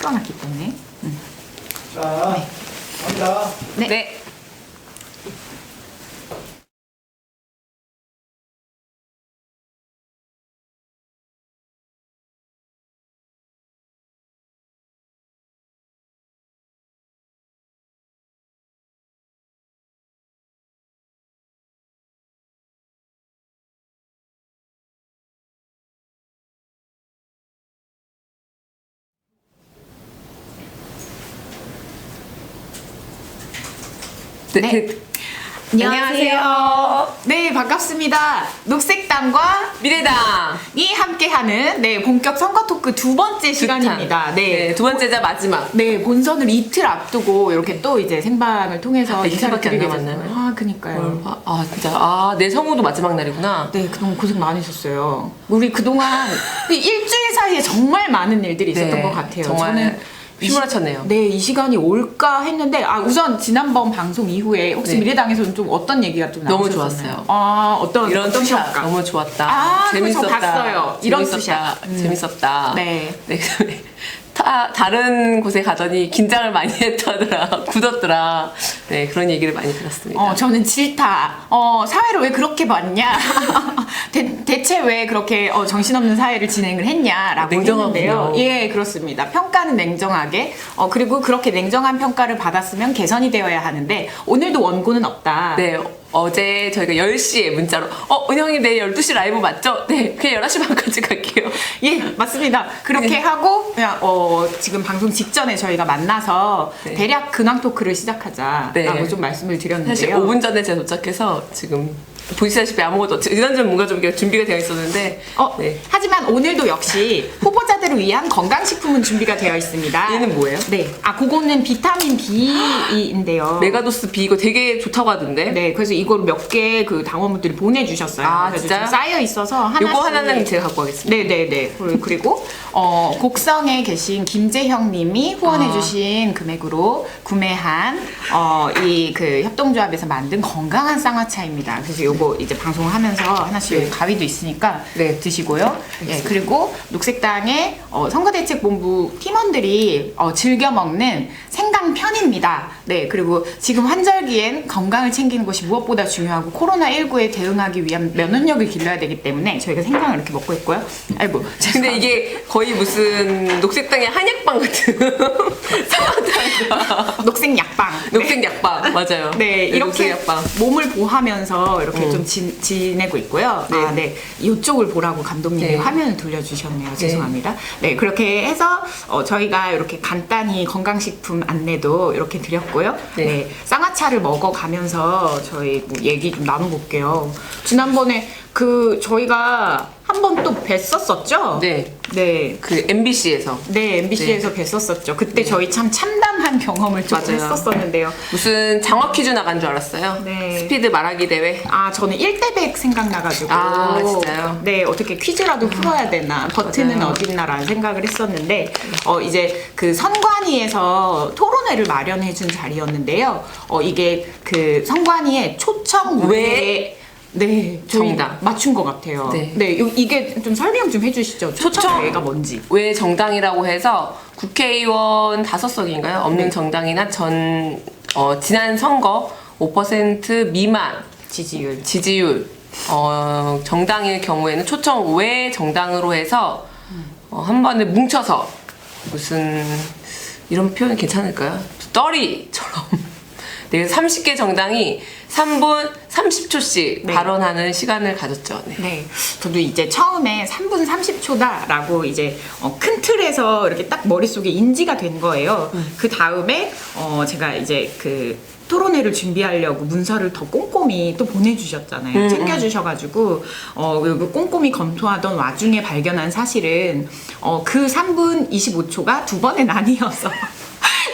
풀어놨기 때문에. 자, 갑니다. 네. 네. 네. 네. 안녕하세요. 네, 반갑습니다. 녹색당과 미래당이 함께하는 네 본격 선거 토크 두 번째 시간입니다. 네, 두 번째자 마지막. 네, 본선을 이틀 앞두고 이렇게 또 이제 생방을 통해서 인사를 이틀밖에 안 드리게 남았나요? 됐어요. 아, 그니까요. 아 진짜 내 성우도 마지막 날이구나. 네, 그동안 고생 많으셨어요. 우리 그동안 일주일 사이에 정말 많은 일들이 있었던 것 같아요. 정말 저는 휘몰아쳤네요. 네, 이 시간이 올까 했는데 우선 지난번 방송 이후에 혹시 네. 미래당에서는 좀 어떤 얘기가 좀 너무 나오셨었나요? 좋았어요. 어떤 투샷 평가? 너무 좋았다. 그거 저 봤어요. 이런 재밌었다. 투샷. 재밌었다. 네. 네. 다른 곳에 가더니 긴장을 많이 했더라. 굳었더라. 네, 그런 얘기를 많이 들었습니다. 저는 질타. 사회를 왜 그렇게 봤냐? 대체 왜 그렇게 정신없는 사회를 진행을 했냐라고 냉정하군요. 했는데요. 예, 그렇습니다. 평가는 냉정하게. 그리고 그렇게 냉정한 평가를 받았으면 개선이 되어야 하는데 오늘도 원고는 없다. 네, 어제 저희가 10시에 문자로 은영님 내일 12시 라이브 맞죠? 네, 그냥 11시 반까지 갈게요. 예, 맞습니다. 그렇게 네. 하고 그냥 지금 방송 직전에 저희가 만나서 네. 대략 근황 토크를 시작하자라고 네. 좀 말씀을 드렸는데요. 사실 5분 전에 제가 도착해서 지금 보시다시피 아무것도 이런저런 뭔가 좀 준비가 되어 있었는데 네. 하지만 오늘도 역시 후보자들을 위한 건강식품은 준비가 되어 있습니다. 얘는 뭐예요? 네, 그거는 비타민 B인데요. 메가도스 B 이거 되게 좋다고 하던데. 네, 그래서 이걸 몇 개 그 당원분들이 보내주셨어요. 그래서 진짜요? 좀 쌓여 있어서 하나씩. 요거 하나는 제가 갖고 가겠습니다. 네네네. 그리고 곡성에 계신 김재형님이 후원해주신 금액으로 구매한 이 그 협동조합에서 만든 건강한 쌍화차입니다. 그래서 요거 이제 방송하면서 하나씩 네. 가위도 있으니까 네. 드시고요. 예, 그리고 녹색당의 선거대책본부 팀원들이 즐겨 먹는 생강편입니다. 네, 그리고 지금 환절기엔 건강을 챙기는 것이 무엇보다 중요하고 코로나19에 대응하기 위한 면역력을 길러야 되기 때문에 저희가 생강을 이렇게 먹고 있고요. 아이고. 근데 이게 거의 무슨 녹색당의 한약방 같은 상황이다. 녹색 약방. 녹색 약방 맞아요. 네, 이렇게 녹색 약방. 몸을 보하면서 이렇게 좀 지내고 있고요. 네. 네, 이쪽을 보라고 감독님이 네. 화면을 돌려주셨네요. 죄송합니다. 네, 그렇게 해서 저희가 이렇게 간단히 건강식품 안내도 이렇게 드렸고요. 네. 네, 쌍화차를 먹어가면서 저희 뭐 얘기 좀 나눠볼게요. 지난번에 저희가 한 번 또 뵀었었죠? 네. 네. 그 MBC에서 네, MBC에서 뵀었었죠. 그때 저희 참 참담한 경험을 좀 맞아요. 했었었는데요. 무슨 장어 퀴즈 나간 줄 알았어요. 네. 스피드 말하기 대회. 저는 1대100 생각나가지고. 진짜요? 네, 어떻게 퀴즈라도 풀어야 되나, 버튼은 맞아요. 어딨나라는 생각을 했었는데, 이제 그 선관위에서 토론회를 마련해준 자리였는데요. 이게 그 선관위의 초청 외에 네, 저희 정당. 맞춘 것 같아요. 네. 이게 좀 설명 좀 해주시죠. 초청 외가 뭔지. 왜 정당이라고 해서 국회의원 5석인가요? 없는 네. 정당이나 지난 선거 5% 미만 지지율 정당일 경우에는 초청 외 정당으로 해서 한 번에 뭉쳐서 무슨 이런 표현 괜찮을까요? 떨이처럼 네, 30개 정당이 3분 30초씩 네. 발언하는 시간을 가졌죠. 네. 네, 저도 이제 처음에 3분 30초다라고 이제 큰 틀에서 이렇게 딱 머릿속에 인지가 된 거예요. 그 다음에 제가 이제 그 토론회를 준비하려고 문서를 더 꼼꼼히 또 보내주셨잖아요. 챙겨주셔가지고 꼼꼼히 검토하던 와중에 발견한 사실은 그 3분 25초가 두 번에 나뉘어서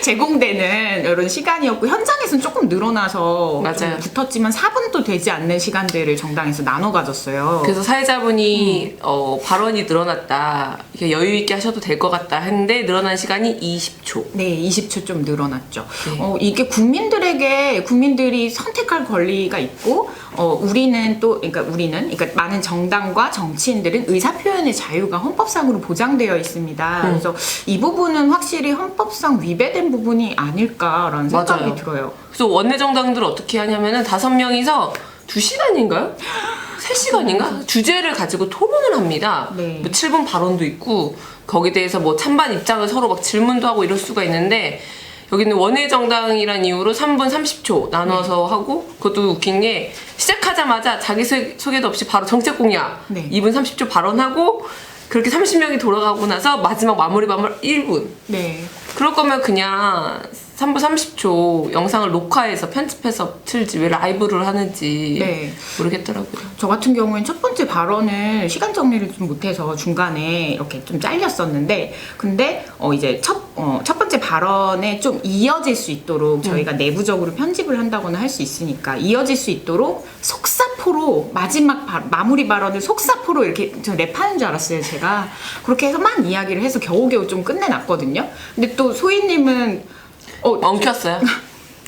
제공되는 이런 시간이었고 현장에서는 조금 늘어나서 맞아요. 좀 붙었지만 4분도 되지 않는 시간들을 정당에서 나눠 가졌어요. 그래서 사회자분이 발언이 늘어났다. 이렇게 여유 있게 하셔도 될 것 같다 했는데 늘어난 시간이 20초. 네, 20초 좀 늘어났죠. 네. 이게 국민들이 선택할 권리가 있고 우리는 그러니까 많은 정당과 정치인들은 의사 표현의 자유가 헌법상으로 보장되어 있습니다. 그래서 이 부분은 확실히 헌법상 위배된 부분이 아닐까라는 생각이 맞아요. 들어요. 그래서 원내 정당들은 어떻게 하냐면은 5명이서 2시간인가요? 3시간인가? 주제를 가지고 토론을 합니다. 네. 뭐 7분 발언도 있고 거기에 대해서 뭐 찬반 입장을 서로 막 질문도 하고 이럴 수가 있는데 여기는 원외 정당이란 이유로 3분 30초 나눠서 하고 그것도 웃긴 게 시작하자마자 자기소개도 없이 바로 정책 공약 네. 2분 30초 발언하고 그렇게 30명이 돌아가고 나서 마지막 마무리 1분. 네. 그럴 거면 그냥 3분 30초 영상을 녹화해서 편집해서 틀지 왜 라이브를 하는지 네. 모르겠더라고요. 저 같은 경우엔 첫 번째 발언을 시간 정리를 좀 못해서 중간에 이렇게 좀 잘렸었는데, 근데 이제 첫 번째 발언에 좀 이어질 수 있도록 저희가 내부적으로 편집을 한다거나 할 수 있으니까 이어질 수 있도록 속사포로 마지막 마무리 발언을 속사포로 이렇게 저 랩하는 줄 알았어요. 제가 그렇게 해서만 이야기를 해서 겨우겨우 좀 끝내놨거든요. 근데 또 소희님은 엉켰어요.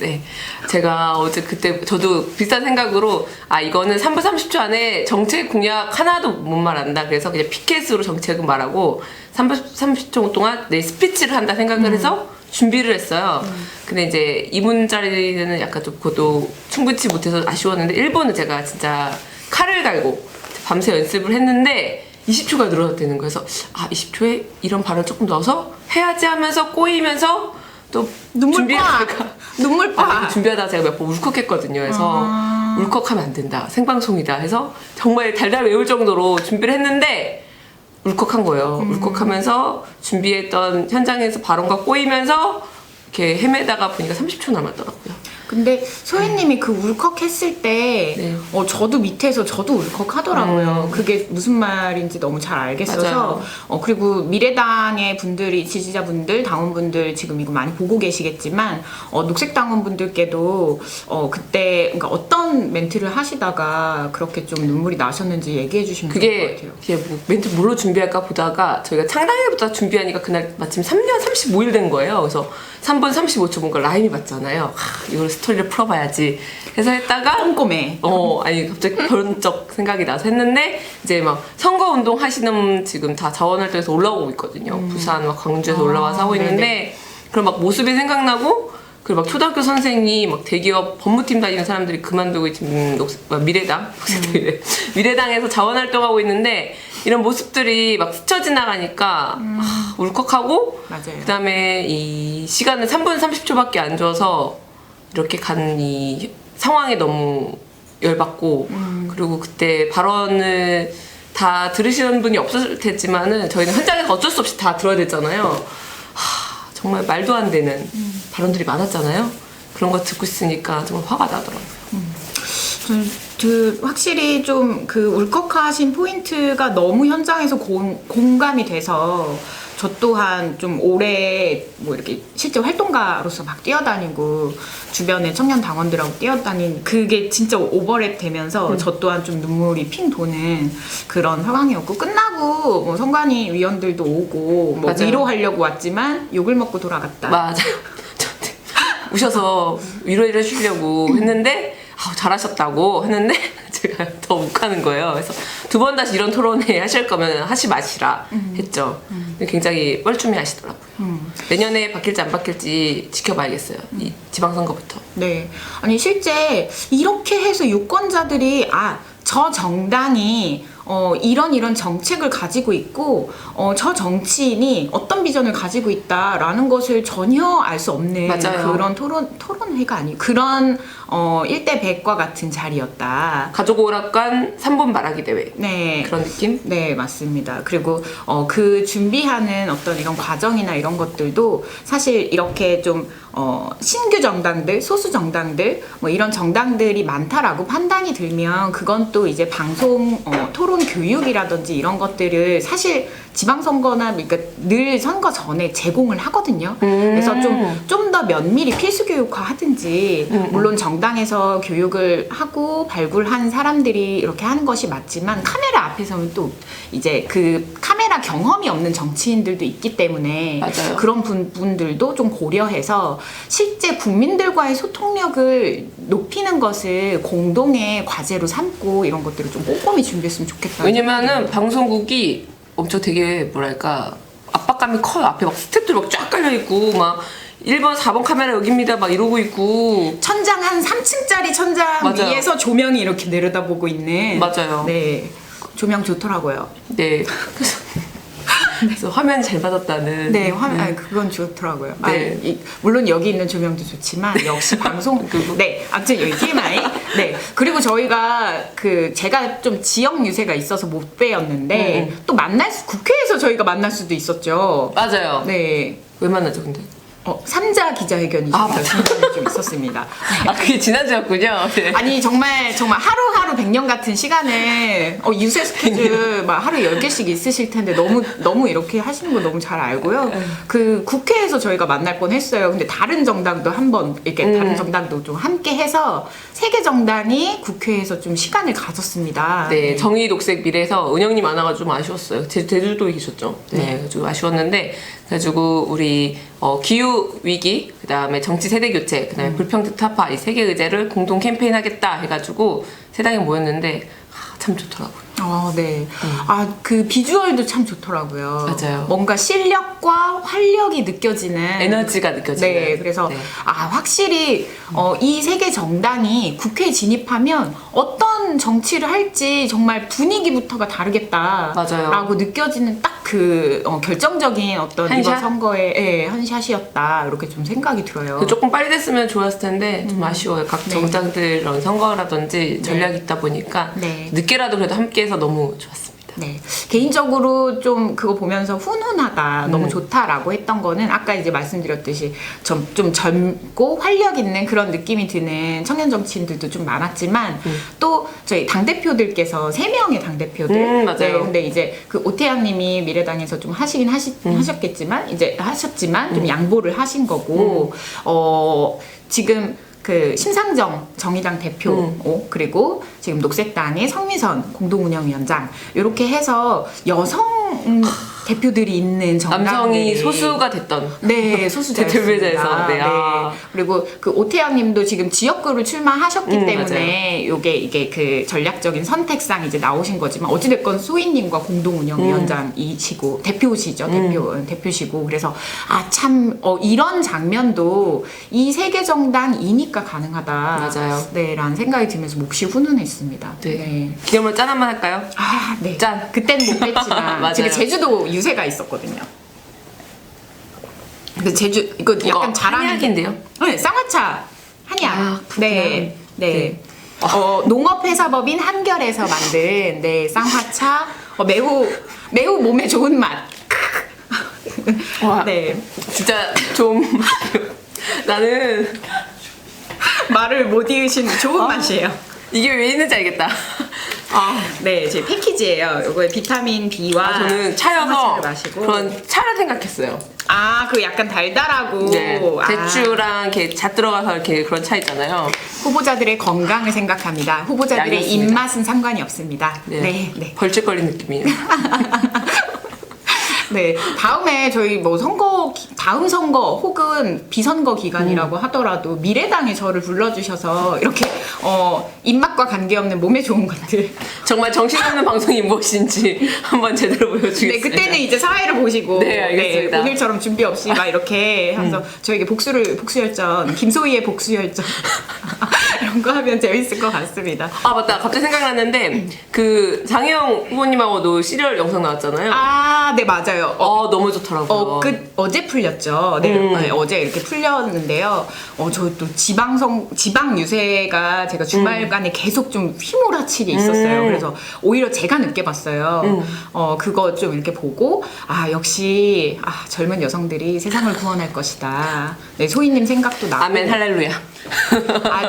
네. 제가 어제 그때 저도 비슷한 생각으로 이거는 3분 30초 안에 정책 공약 하나도 못 말한다. 그래서 그냥 피켓으로 정책은 말하고 3분 30초 동안 내 스피치를 한다 생각을 해서 준비를 했어요. 근데 이제 2분짜리는 약간 좀 그것도 충분치 못해서 아쉬웠는데 1분은 제가 진짜 칼을 갈고 밤새 연습을 했는데 20초가 늘어났다는 거예요. 그래서 20초에 이런 발언 조금 넣어서 해야지 하면서 꼬이면서 또 눈물빠. 준비하다가 제가 몇 번 울컥했거든요. 그래서 울컥하면 안 된다. 생방송이다 해서 정말 달달 외울 정도로 준비를 했는데 울컥한 거예요. 울컥하면서 준비했던 현장에서 발언과 꼬이면서 이렇게 헤매다가 보니까 30초 남았더라고요. 근데 소희님이 그 울컥했을 때 네. 저도 밑에서 저도 울컥하더라고요. 그게 무슨 말인지 너무 잘 알겠어서 맞아요. 그리고 미래당의 분들이 지지자분들 당원분들 지금 이거 많이 보고 계시겠지만 녹색 당원분들께도 그때 그러니까 어떤 멘트를 하시다가 그렇게 좀 눈물이 나셨는지 얘기해 주시면 좋을 것 같아요. 그게 뭐 멘트 뭘로 준비할까 보다가 저희가 창당일부터 준비하니까 그날 마침 3년 35일 된 거예요. 그래서 3분 35초 뭔가 라임이 맞잖아요. 이걸 스토리를 풀어봐야지 해서 했다가 꼼꼼해. 아니 갑자기 번쩍 생각이 나서 했는데 이제 막 선거운동 하시는 지금 다 자원활동에서 올라오고 있거든요. 부산 막 광주에서 올라와서 하고 있는데 그런 막 모습이 생각나고 그리고 막 초등학교 선생이 막 대기업 법무팀 다니는 사람들이 그만두고 지금 미래당에서 자원활동하고 있는데 이런 모습들이 막 스쳐 지나가니까 울컥하고 맞아요. 그다음에 이 시간을 3분 30초밖에 안 줘서 이렇게 간 이 상황에 너무 열받고 그리고 그때 발언을 다 들으시는 분이 없었을 테지만은 저희는 현장에서 어쩔 수 없이 다 들어야 됐잖아요. 정말 말도 안 되는 발언들이 많았잖아요. 그런 거 듣고 있으니까 정말 화가 나더라고요. 확실히 좀 그 울컥하신 포인트가 너무 현장에서 공감이 돼서 저 또한 좀 오래 뭐 이렇게 실제 활동가로서 막 뛰어다니고 주변에 청년 당원들하고 뛰어다닌 그게 진짜 오버랩 되면서 저 또한 좀 눈물이 핑 도는 그런 상황이었고 끝나고 뭐 선관위 위원들도 오고 뭐 맞아요. 위로하려고 왔지만 욕을 먹고 돌아갔다. 맞아요. 저한테 우셔서 위로를 해주려고 했는데 잘하셨다고 했는데 제가 더 욱하는 거예요. 그래서 2번 다시 이런 토론회 하실 거면 하지 마시라 했죠. 굉장히 뻘쭘해 하시더라고요. 내년에 바뀔지 안 바뀔지 지켜봐야겠어요. 이 지방선거부터. 네. 아니 실제 이렇게 해서 유권자들이 저 정당이 이런 정책을 가지고 있고 저 정치인이 어떤 비전을 가지고 있다라는 것을 전혀 알 수 없는 맞아요. 그런 토론회가 아니고 그런 1대 100과 같은 자리였다. 가족 오락관 3분 말하기 대회. 네. 그런 느낌? 네, 맞습니다. 그리고 그 준비하는 어떤 이런 과정이나 이런 것들도 사실 이렇게 좀 신규 정당들, 소수 정당들 뭐 이런 정당들이 많다라고 판단이 들면 그건 또 이제 방송 토론 교육이라든지 이런 것들을 사실 지방선거나 그러니까 늘 선거 전에 제공을 하거든요. 그래서 좀 더 면밀히 필수 교육화 하든지 물론 정당에서 교육을 하고 발굴한 사람들이 이렇게 하는 것이 맞지만 카메라 앞에서는 또 이제 그 카메라 경험이 없는 정치인들도 있기 때문에 맞아요. 그런 분들도 좀 고려해서 실제 국민들과의 소통력을 높이는 것을 공동의 과제로 삼고 이런 것들을 좀 꼼꼼히 준비했으면 좋겠다. 왜냐면은 방송국이 엄청 되게 뭐랄까 압박감이 커요. 앞에 막 스태프들 막 쫙 깔려 있고 막 1번, 4번 카메라 여기입니다 막 이러고 있고. 천장 한 3층짜리 천장 맞아요. 위에서 조명이 이렇게 내려다보고 있는. 맞아요. 네. 조명 좋더라고요. 네. 그래서 화면 잘 받았다는. 네, 화면, 아니, 그건 좋더라고요. 네. 물론 여기 있는 조명도 좋지만, 역시 방송, 네, 아무튼 여기 TMI. 네. 그리고 저희가 제가 좀 지역 유세가 있어서 못 뵈었는데, 또 국회에서 저희가 만날 수도 있었죠. 맞아요. 네. 왜 만나죠 근데? 3자 기자회견이 좀 있었습니다. 아 그게 지난주였군요. 네. 아니 정말 하루하루 100년 같은 시간을 유세 스케줄 막 하루 10개씩 있으실 텐데 너무 이렇게 하시는 거 너무 잘 알고요. 그 국회에서 저희가 만날 뻔 했어요. 근데 다른 정당도 한번 이렇게 다른 정당도 좀 함께 해서 3개 정당이 국회에서 좀 시간을 가졌습니다. 네, 정의 녹색 미래에서 은영님 안 와가지고 좀 아쉬웠어요. 제주도에 계셨죠. 네, 좀 아쉬웠는데 그래가지고 우리 기후 위기, 그 다음에 정치 세대 교체, 그 다음에 불평등 타파 이 3개 의제를 공동 캠페인하겠다 해가지고 세 당이 모였는데 참 좋더라고요. 네. 그 비주얼도 참 좋더라고요. 맞아요. 뭔가 실력과 활력이 느껴지는 에너지가 느껴지는. 네. 그래서 네. 확실히 이 세계 정당이 국회에 진입하면 어떤 정치를 할지 정말 분위기부터가 다르겠다라고 맞아요. 느껴지는 딱 결정적인 어떤 한 이번 샷? 선거의 한 샷이었다 이렇게 좀 생각이 들어요. 조금 빨리 됐으면 좋았을 텐데 좀 아쉬워요. 각 네. 정당들 선거라든지 전략이 있다 보니까 네. 늦게라도 그래도 함께해서 너무 좋았습니다. 네. 개인적으로 좀 그거 보면서 훈훈하다, 너무 좋다라고 했던 거는 아까 이제 말씀드렸듯이 좀 젊고 활력 있는 그런 느낌이 드는 청년 정치인들도 좀 많았지만 또 저희 당대표들께서 3명의 당대표들. 맞아요. 네, 근데 이제 그 오태양 님이 미래당에서 좀 하셨겠지만, 이제 하셨지만 좀 양보를 하신 거고, 지금 그 심상정 정의당 대표 그리고 지금 녹색당의 성미선 공동운영위원장 이렇게 해서 여성 대표들이 있는 정당들이 남성이 소수가 됐던 네 소수자였습니다. 대표자에서 네. 그리고 그 오태양님도 지금 지역구를 출마하셨기 때문에 맞아요. 이게 그 전략적인 선택상 이제 나오신 거지만 어찌됐건 소희님과 공동운영위원장이시고 대표시죠. 대표시고 그래서 참 이런 장면도 이 세계 정당이니까 가능하다. 맞아요. 네라는 생각이 들면서 몹시 훈훈했습니다. 네. 기념으로 짠 한번 할까요? 네. 짠. 그때는 못 뵀지만 맞아요. 제가 제주도 유세가 있었거든요. 근데 이거 약간 자랑. 한약인데요? 네, 쌍화차 한약. 그렇구나. 네. 네. 농업회사법인 한결에서 만든 쌍화차 매우 몸에 좋은 맛. 와, 네. 진짜 좀 나는 말을 못 이으시는 좋은 맛이에요. 이게 왜 있는지 알겠다. 네, 제 패키지예요. 이거에 비타민 B와 저는 차여서 쌍화차를 마시고 그런 차를 생각했어요. 그 약간 달달하고 네. 대추랑 이렇게 잣 들어가서 이렇게 그런 차 있잖아요. 후보자들의 건강을 생각합니다. 후보자들의 알겠습니다. 입맛은 상관이 없습니다. 네. 네. 벌칙거리는 느낌이에요. 네, 다음에 저희 다음 선거 혹은 비선거 기간이라고 하더라도 미래당에 저를 불러주셔서 이렇게 입맛과 관계없는 몸에 좋은 것들. 정말 정신없는 방송이 무엇인지 한번 제대로 보여주겠습니다. 네, 그때는 이제 사회를 보시고 네, 알겠습니다. 오늘처럼 준비 없이 막 이렇게 하면서 저에게 복수열전, 김소희의 복수열전 이런 거 하면 재밌을 것 같습니다. 맞다. 갑자기 생각났는데 그 장혜영 후보님하고도 시리얼 영상 나왔잖아요. 네, 맞아요. 너무 좋더라고요. 어제 풀렸죠. 네, 어제 이렇게 풀렸는데요. 저 또 지방 유세가 제가 주말간에 계속 좀 휘몰아치게 있었어요. 그래서 오히려 제가 늦게 봤어요. 그거 좀 이렇게 보고, 역시, 젊은 여성들이 세상을 구원할 것이다. 네, 소희님 생각도 나고. 아멘 할렐루야.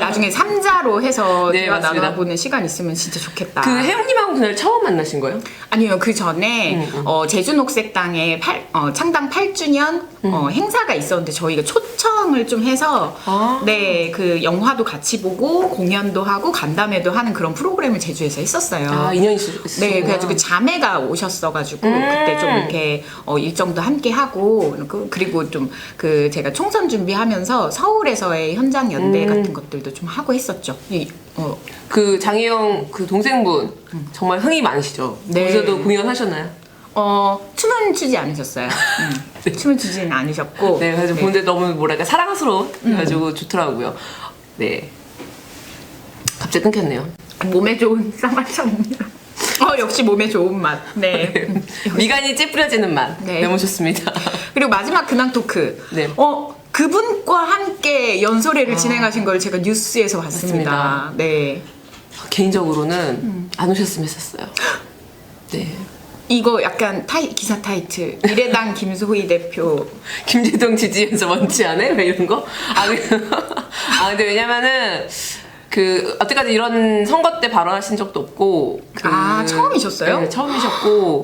나중에 삼자로 해서 네, 대화 맞습니다. 나눠보는 시간 있으면 진짜 좋겠다. 그 혜영님하고 그날 처음 만나신 거예요? 아니요, 그 전에 제주녹색당의 창당 8주년 행사가 있었는데 저희가 초청을 좀 해서 아. 네, 그 영화도 같이 보고 공연도 하고 간담회도 하는 그런 프로그램을 제주에서 했었어요. 아, 인연이 있으셨구나. 네, 그래가지고 자매가 오셨어가지고 그때 좀 이렇게 일정도 함께 하고 그리고 좀 그 제가 총선 준비하면서 서울에서의 현장 연대 같은 것들도 좀 하고 했었죠. 그 장혜영 그 동생분 정말 흥이 많으시죠? 네. 거기서도 공연하셨나요? 춤은 추지 않으셨어요. 춤을 추지는 않으셨고. 네, 그래서 보는데 너무 뭐랄까 사랑스러운 그래가지고 좋더라고요. 네. 갑자기 끊겼네요. 몸에 좋은 쌍화차입니다. 역시 몸에 좋은 맛. 네. 미간이 찌푸려지는 맛. 네. 너무 좋습니다. 그리고 마지막 근황 토크. 네. 그분과 함께 연설회를 진행하신 걸 제가 뉴스에서 봤습니다. 맞습니다. 네. 개인적으로는 안 오셨으면 했었어요. 네. 이거 약간 기사 타이틀. 미래당 김소희 대표. 김재동 지지에서 원치 않아? 왜 이런 거? 근데 왜냐면은 그 여태까지 이런 선거 때 발언하신 적도 없고 처음이셨어요? 네, 처음이셨고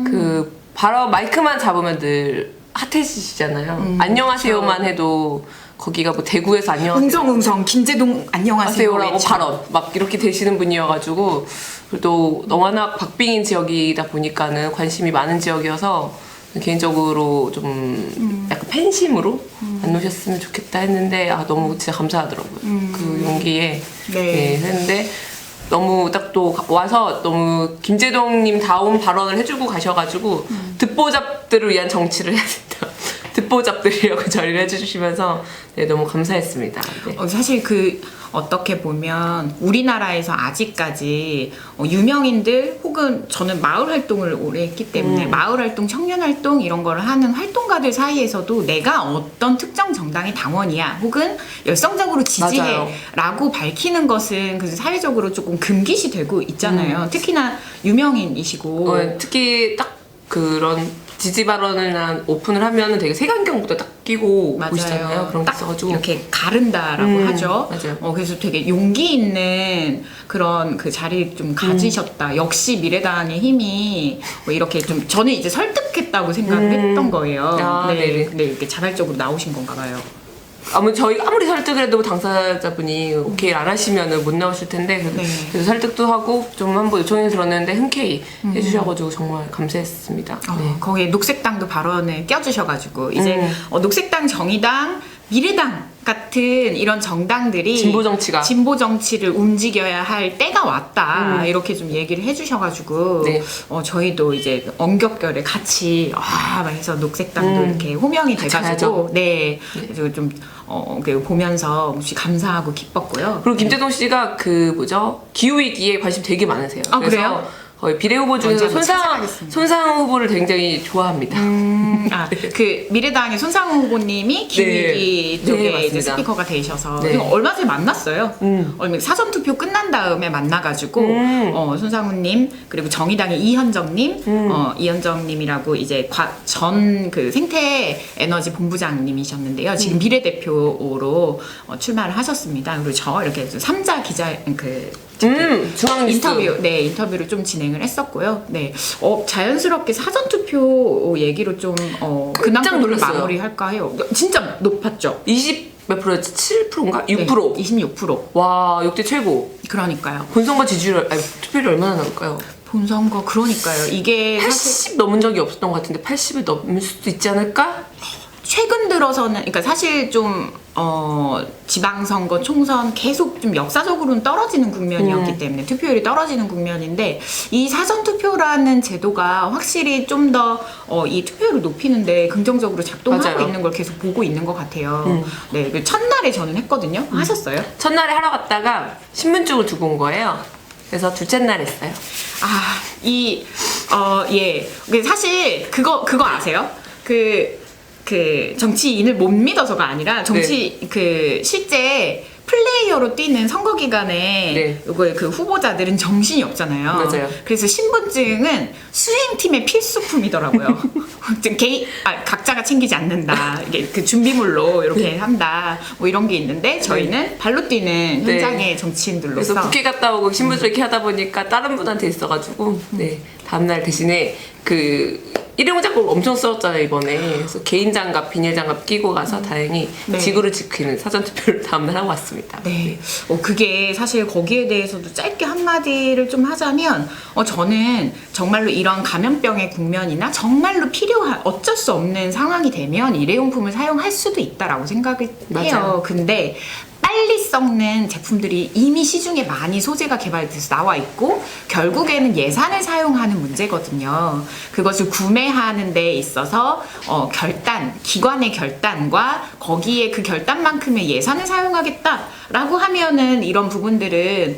그 발언 마이크만 잡으면 늘 핫해지시잖아요. 안녕하세요만 해도 거기가 뭐 대구에서 안녕하세요. 웅성웅성 김재동 안녕하세요라고 라고 발언 막 이렇게 되시는 분이어가지고 또 워낙 박빙인 지역이다 보니까는 관심이 많은 지역이어서 개인적으로 좀 약간 팬심으로 안 오셨으면 좋겠다 했는데 너무 진짜 감사하더라고요. 그 용기에 네. 했는데 너무 딱 또 와서 너무 김재동님 다운 발언을 해주고 가셔가지고 듣보잡들을 위한 정치를 해야 된다. 듣보잡들이라고 저희를 해주시면서 네, 너무 감사했습니다. 네. 사실 어떻게 보면 우리나라에서 아직까지 유명인들 혹은 저는 마을 활동을 오래 했기 때문에 마을 활동, 청년 활동 이런 거를 하는 활동가들 사이에서도 내가 어떤 특정 정당의 당원이야 혹은 열성적으로 지지해 맞아요. 라고 밝히는 것은 그 사회적으로 조금 금기시 되고 있잖아요. 특히나 유명인이시고 특히 딱 그런 지지 발언을 오픈을 하면은 되게 색안경부터 딱 끼고 맞아요. 보시잖아요. 그런 게 딱 있어가지고 이렇게 가른다라고 하죠. 맞아요. 그래서 되게 용기 있는 그런 그 자리를 좀 가지셨다. 역시 미래당의 힘이 이렇게 좀 저는 이제 설득했다고 생각을 했던 거예요. 네. 네네. 근데 이렇게 자발적으로 나오신 건가 봐요. 저희 아무리 설득을 해도 당사자분이 오케이를 안 하시면은 못 나오실 텐데 그래서 설득도 하고 좀 한번 요청해 들었는데 흔쾌히 해주셔가지고 정말 감사했습니다. 네. 거기에 녹색당도 발언을 껴주셔가지고 이제 녹색당, 정의당, 미래당 같은 이런 정당들이 진보 정치를 움직여야 할 때가 왔다 이렇게 좀 얘기를 해주셔가지고 네. 저희도 이제 엄격결에 같이 해서 녹색당도 이렇게 호명이 돼가지고 네 그래서 좀 보면서 혹시 감사하고 기뻤고요. 그리고 김재동 씨가 기후 위기에 관심 되게 많으세요. 그래서 그래요? 거의 비례 후보 중에서 찾아가겠습니다. 손상호 후보를 굉장히 좋아합니다. 그 미래당의 손상호 후보님이 기후위기 네. 쪽에 네, 이제 맞습니다. 스피커가 되셔서 네. 그리고 얼마 전에 만났어요. 사전 투표 끝난 다음에 만나가지고 손상호님 그리고 정의당의 이현정님, 이현정님이라고 이제 전 그 생태 에너지 본부장님이셨는데요. 지금 비례대표로 출마를 하셨습니다. 그리고 저 이렇게 3자 기자 중앙뉴스 인터뷰를 좀 진행을 했었고요. 네, 자연스럽게 사전 투표 얘기로 좀 근황 놀랐어요. 마무리할까 해요. 진짜 높았죠. 20 몇 프로였지? 7%인가? 6%. 네, 26%. 와 역대 최고. 그러니까요. 본선거 투표율이 얼마나 나올까요? 본선거 그러니까요. 이게 80 넘은 적이 없었던 것 같은데 80을 넘을 수도 있지 않을까? 최근 들어서는 그러니까 사실 좀 지방선거, 총선 계속 좀 역사적으로는 떨어지는 국면이었기 때문에 투표율이 떨어지는 국면인데 이 사전투표라는 제도가 확실히 좀 더 이 투표율을 높이는데 긍정적으로 작동하고 맞아요. 있는 걸 계속 보고 있는 것 같아요. 네, 그 첫날에 저는 했거든요. 하셨어요? 첫날에 하러 갔다가 신분증을 두고 온 거예요. 그래서 둘째 날 했어요. 예. 사실 그거 아세요? 그 정치인을 못 믿어서가 아니라 실제 플레이어로 뛰는 선거 기간에 네. 요거 그 후보자들은 정신이 없잖아요. 맞아요. 그래서 신분증은 수행팀의 필수품이더라고요. 각자가 챙기지 않는다. 이게 그 준비물로 이렇게 한다. 뭐 이런 게 있는데 저희는 발로 뛰는 네. 현장의 정치인들로서 그래서 국회 갔다 오고 신분증 이렇게 하다 보니까 다른 분한테 있어가지고 네 다음날 대신에 그 일회용 장갑을 엄청 썼잖아요 이번에. 그래서 개인 장갑, 비닐 장갑 끼고 가서 다행히 네. 지구를 지키는 사전 투표를 다음날 하고 왔습니다. 네. 그게 사실 거기에 대해서도 짧게 한마디를 좀 하자면, 저는 정말로 이런 감염병의 국면이나 정말로 필요한, 어쩔 수 없는 상황이 되면 일회용품을 사용할 수도 있다라고 생각을 해요. 맞아요. 근데 빨리 썩는 제품들이 이미 시중에 많이 소재가 개발돼서 나와 있고 결국에는 예산을 사용하는 문제거든요. 그것을 구매하는 데 있어서 기관의 결단과 거기에 그 결단만큼의 예산을 사용하겠다라고 하면은 이런 부분들은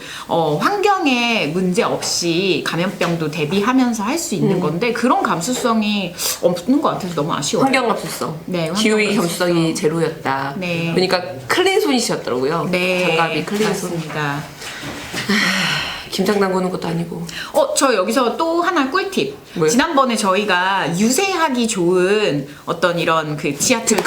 환경에 문제 없이 감염병도 대비하면서 할 수 있는 건데 그런 감수성이 없는 것 같아서 너무 아쉬워요. 환경 감수성, 네, 기후위기 환경 감수성이 제로였다. 네. 그러니까 클린 손이셨더라고요. 네, 장갑이 클린 손. 맞습니다. 김장 담그는 것도 아니고. 저 여기서 또 하나 꿀팁. 뭐요? 지난번에 저희가 유세하기 좋은 어떤 이런 그 지하철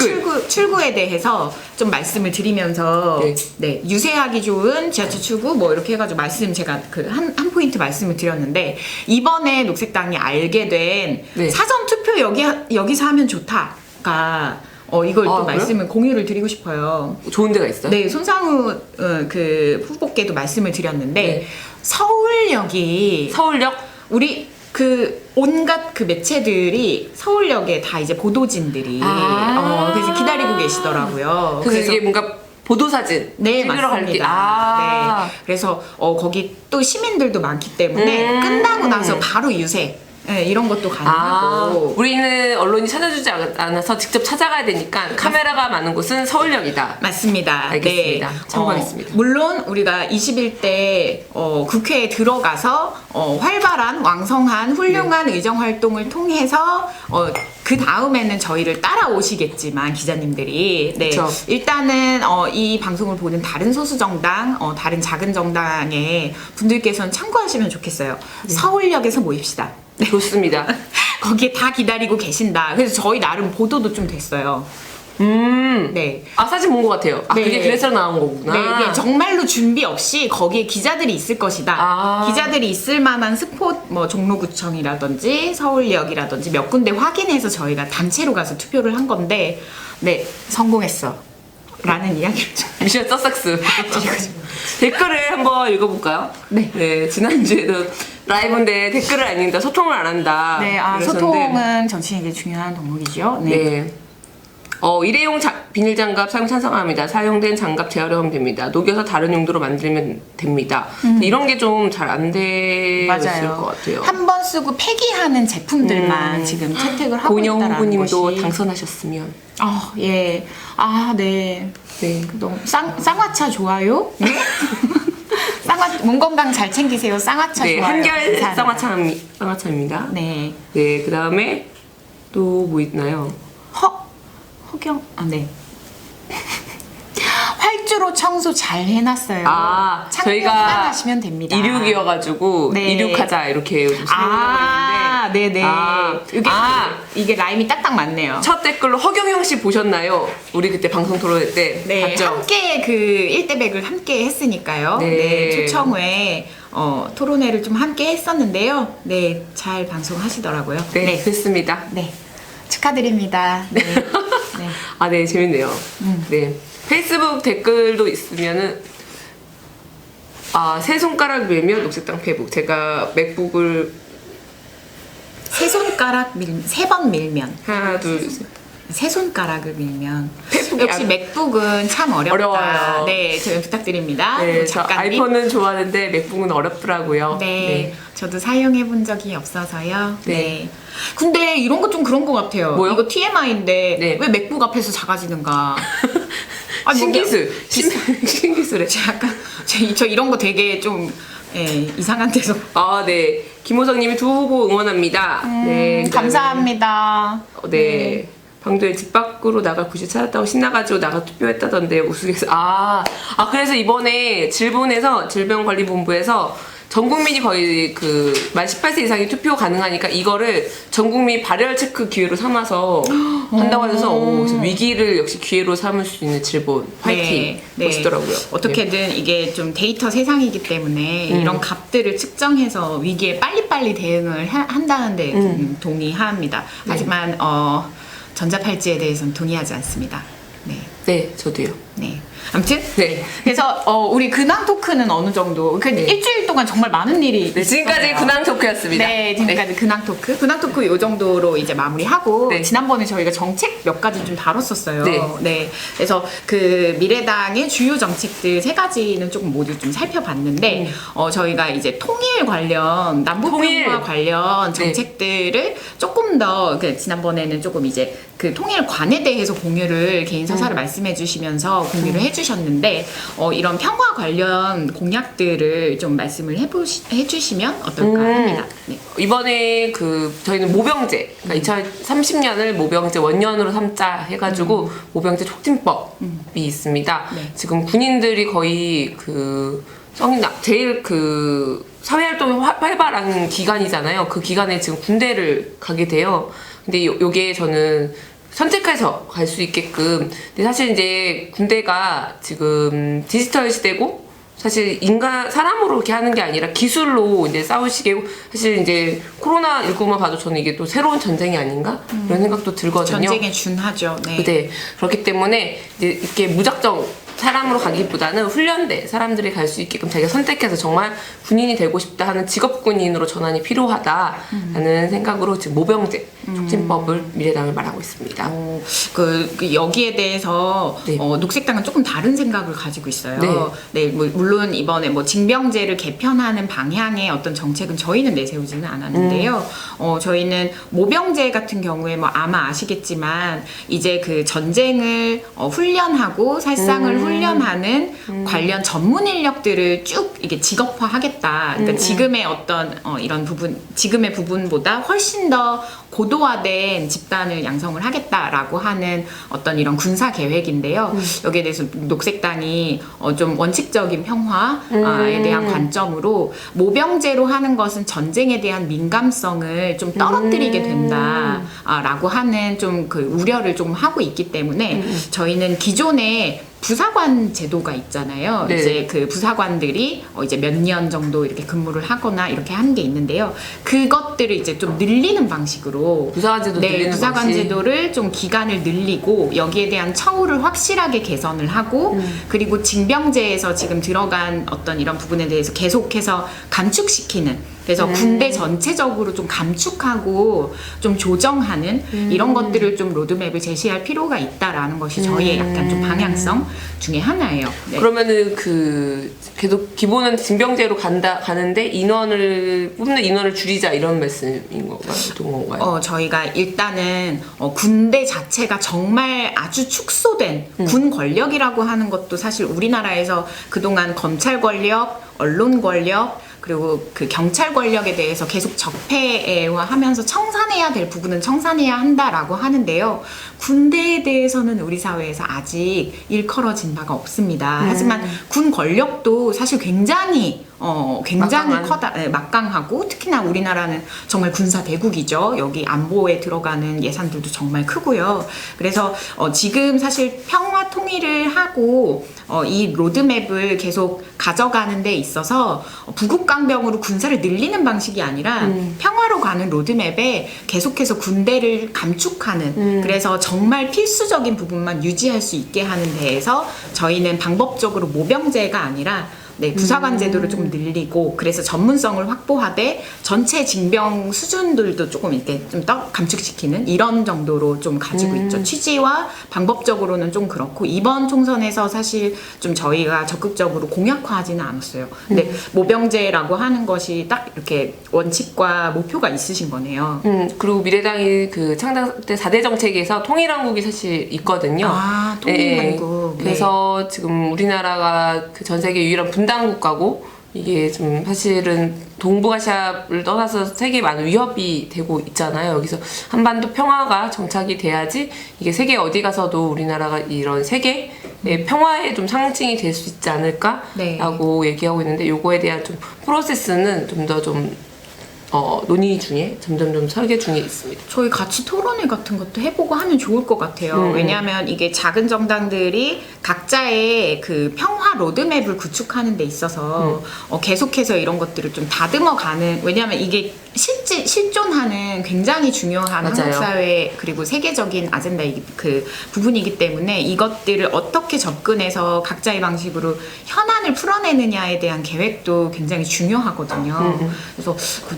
출구에 대해서 좀 말씀을 드리면서 네. 유세하기 좋은 지하철 출구 뭐 이렇게 해가지고 제가 그 한 포인트 말씀을 드렸는데 이번에 녹색당이 알게 된 네. 사전 투표 여기서 하면 좋다가 이걸 또 그래요? 말씀을 공유를 드리고 싶어요. 좋은 데가 있어요? 네, 손상우 그 후보께도 말씀을 드렸는데 네. 서울역이 서울역? 우리 그 온갖 그 매체들이 서울역에 다 이제 보도진들이 그래서 기다리고 계시더라고요. 그래서 이게 뭔가 보도사진 네, 찍으러 갈 게. 맞습니다. 네, 그래서 거기 또 시민들도 많기 때문에 끝나고 나서 바로 유세. 네, 이런 것도 가능하고. 우리는 언론이 찾아주지 않아서 직접 찾아가야 되니까 카메라가 많은 곳은 서울역이다. 맞습니다. 알겠습니다. 네. 참고하겠습니다. 물론 우리가 21대 국회에 들어가서 활발한 왕성한 훌륭한 의정 활동을 통해서 그 다음에는 저희를 따라오시겠지만 기자님들이 그쵸. 일단은 이 방송을 보는 다른 소수 정당, 다른 작은 정당의 분들께서는 참고하시면 좋겠어요. 서울역에서 모입시다. 좋습니다. 거기에 다 기다리고 계신다. 그래서 저희 나름 보도도 좀 됐어요. 네. 사진 본 것 같아요. 네. 그게 그래서 나온 거구나. 네, 네, 정말로 준비 없이 거기에 기자들이 있을 것이다. 기자들이 있을 만한 종로구청이라든지 서울역이라든지 몇 군데 확인해서 저희가 단체로 가서 투표를 한 건데, 네, 성공했어. 라는 이야기를 좀. 미션 서섹스. 댓글을 한번 읽어볼까요? 네. 지난주에도 라이브인데 댓글을 안 읽는다, 소통을 안 한다. 네, 그러셨는데, 소통은 정치인에게 중요한 덕목이죠. 네. 일회용 비닐 장갑 사용 찬성합니다. 사용된 장갑 재활용하면 됩니다. 녹여서 다른 용도로 만들면 됩니다. 이런 게 좀 잘 안 되었을 것 같아요. 한 번 쓰고 폐기하는 제품들만 지금 채택을 하고 고은영 있다라는 후보님도 것이. 당선하셨으면. 예. 네. 네. 너무 쌍화차 좋아요? 네? 몸 건강 잘 챙기세요. 쌍화차 네, 좋아요. 한결 감사합니다. 쌍화차입니다. 네. 네, 그 다음에 또 뭐 있나요? 허경, 네. 활주로 청소 잘 해놨어요. 저희가 하시면 됩니다. 이륙이어가지고 네. 이륙하자 이렇게 요즘 생각하고 있는데 네네. 이게 라임이 딱딱 맞네요. 첫 댓글로 허경영 씨 보셨나요? 우리 그때 방송 토론회 때 네, 봤죠? 함께 그 1대100을 함께 했으니까요. 네. 네, 초청회 토론회를 좀 함께 했었는데요. 네, 잘 방송하시더라고요. 네, 됐습니다. 네, 축하드립니다. 네. 네. 네, 재밌네요. 네, 페이스북 댓글도 있으면은 세 손가락 밀면 녹색당 페북. 제가 맥북을 세 번 밀면. 하나, 둘, 셋. 세 손가락을 밀면. 페북이 역시 맥북은 참 어렵다. 어려워요. 네, 저 부탁드립니다. 네, 저 작가님. 아이폰은 좋아하는데 맥북은 어렵더라고요. 네, 저도 사용해 본 적이 없어서요. 네. 네. 근데 이런 거 좀 그런 거 같아요. 뭐요? 이거 TMI인데 네. 왜 맥북 앞에서 작아지는가? 신기술. 신기술에. 약간 저 이런 거 되게 좀 이상한 데서. 네. 김호성님이 두 후보 응원합니다. 네, 그다음에 감사합니다. 네. 방도에 집 밖으로 나갈 곳이 찾았다고 신나가지고 나가 투표했다던데 우스갯소. 그래서 이번에 질병관리본부에서 전 국민이 거의 그 만 18세 이상이 투표 가능하니까 이거를 전 국민 발열 체크 기회로 삼아서 한다고 해서 위기를 역시 기회로 삼을 수 있는 질본 화이팅 멋있더라고요. 어떻게든 이게 좀 데이터 세상이기 때문에 이런 값들을 측정해서 위기에 빨리빨리 대응을 한다는데 동의합니다. 하지만 전자팔찌에 대해서는 동의하지 않습니다. 네, 저도요. 네. 아무튼 네. 그래서 우리 근황 토크는 어느 정도 일주일 동안 정말 많은 일이 지금까지 있었어요. 근황 토크였습니다. 네, 지금까지 근황 토크 요 정도로 이제 마무리하고 네. 지난번에 저희가 정책 몇 가지 좀 다뤘었어요. 네. 그래서 그 미래당의 주요 정책들 3가지는 조금 모두 좀 살펴봤는데 저희가 이제 통일 관련 남북평화 관련 정책들을 조금 더 지난번에는 조금 이제 그 통일관에 대해서 공유를 개인 서사를 말씀해 주시면서 공유를 해주셨는데 이런 평화 관련 공약들을 좀 말씀을 해주시면 어떨까 합니다. 네. 이번에 저희는 모병제, 그러니까 2030년을 모병제 원년으로 삼자 해가지고 모병제 촉진법이 있습니다. 네. 지금 군인들이 거의 제일 사회활동이 활발한 기간이잖아요. 그 기간에 지금 군대를 가게 돼요. 근데 요게 저는 선택해서 갈 수 있게끔. 근데 사실 이제 군대가 지금 디지털 시대고 사실 사람으로 이렇게 하는 게 아니라 기술로 이제 싸울 시기고 사실 이제 코로나19만 봐도 저는 이게 또 새로운 전쟁이 아닌가? 이런 생각도 들거든요. 전쟁에 준하죠. 네. 네. 그렇기 때문에 이제 이렇게 무작정 사람으로 가기보다는 훈련대 사람들이 갈 수 있게끔 자기가 선택해서 정말 군인이 되고 싶다 하는 직업군인으로 전환이 필요하다라는 생각으로 지금 모병제 촉진법을 미래당을 말하고 있습니다. 여기에 대해서 네. 녹색당은 조금 다른 생각을 가지고 있어요. 네. 물론 이번에 징병제를 개편하는 방향의 어떤 정책은 저희는 내세우지는 않았는데요. 저희는 모병제 같은 경우에 아마 아시겠지만 이제 그 전쟁을 훈련하고 살상을 훈련하는 관련 전문 인력들을 쭉 이게 직업화하겠다. 그러니까 지금의 어떤 이런 지금의 부분보다 훨씬 더 고도화된 집단을 양성을 하겠다라고 하는 어떤 이런 군사 계획인데요. 여기에 대해서 녹색당이 좀 원칙적인 평화에 대한 관점으로 모병제로 하는 것은 전쟁에 대한 민감성을 좀 떨어뜨리게 된다라고 하는 좀 우려를 좀 하고 있기 때문에 저희는 기존에 부사관 제도가 있잖아요. 네. 이제 그 부사관들이 이제 몇 년 정도 이렇게 근무를 하거나 이렇게 하는 게 있는데요. 그것들을 이제 좀 늘리는 방식으로 부사관 제도 늘리는 부사관 방식. 제도를 좀 기간을 늘리고 여기에 대한 처우를 확실하게 개선을 하고 그리고 징병제에서 지금 들어간 어떤 이런 부분에 대해서 계속해서 감축시키는 그래서 군대 전체적으로 좀 감축하고 좀 조정하는 이런 것들을 좀 로드맵을 제시할 필요가 있다라는 것이 저희의 약간 좀 방향성 중에 하나예요. 네. 그러면은 계속 기본은 징병제로 가는데 뽑는 인원을 줄이자 이런 말씀인 건가요? 어떤 건가요? 저희가 일단은 군대 자체가 정말 아주 축소된 군 권력이라고 하는 것도 사실 우리나라에서 그동안 검찰 권력, 언론 권력 그리고 그 경찰 권력에 대해서 계속 적폐화하면서 청산해야 될 부분은 청산해야 한다라고 하는데요. 군대에 대해서는 우리 사회에서 아직 일컬어진 바가 없습니다. 하지만 군 권력도 사실 굉장히 막강하고 특히나 우리나라는 정말 군사 대국이죠. 여기 안보에 들어가는 예산들도 정말 크고요. 그래서 지금 사실 평화 통일을 하고 이 로드맵을 계속 가져가는 데 있어서 부국강병으로 군사를 늘리는 방식이 아니라 평화로 가는 로드맵에 계속해서 군대를 감축하는 그래서 정말 필수적인 부분만 유지할 수 있게 하는 데에서 저희는 방법적으로 모병제가 아니라 부사관 제도를 조금 늘리고 그래서 전문성을 확보하되 전체 징병 수준들도 조금 이렇게 좀 더 감축시키는 이런 정도로 좀 가지고 있죠. 취지와 방법적으로는 좀 그렇고 이번 총선에서 사실 좀 저희가 적극적으로 공약화하지는 않았어요. 근데 모병제라고 하는 것이 딱 이렇게 원칙과 목표가 있으신 거네요. 그리고 미래당이 창당 때 4대 정책에서 통일한국이 사실 있거든요. 통일한국. 그래서 지금 우리나라가 전 세계 유일한 분단 국가고 이게 좀 사실은 동북아시아를 떠나서 세계에 많은 위협이 되고 있잖아요. 여기서 한반도 평화가 정착이 돼야지 이게 세계 어디 가서도 우리나라가 이런 세계의 평화의 좀 상징이 될 수 있지 않을까라고 얘기하고 있는데, 요거에 대한 좀 프로세스는 좀 더 논의 중에 점점 좀 설계 중에 있습니다. 저희 같이 토론회 같은 것도 해보고 하면 좋을 것 같아요. 왜냐하면 이게 작은 정당들이 각자의 그 평화 로드맵을 구축하는 데 있어서 계속해서 이런 것들을 좀 다듬어가는, 왜냐하면 이게 실존하는 굉장히 중요한 맞아요. 한국 사회 그리고 세계적인 아젠다 그 부분이기 때문에 이것들을 어떻게 접근해서 각자의 방식으로 현안을 풀어내느냐에 대한 계획도 굉장히 중요하거든요. 그래서 그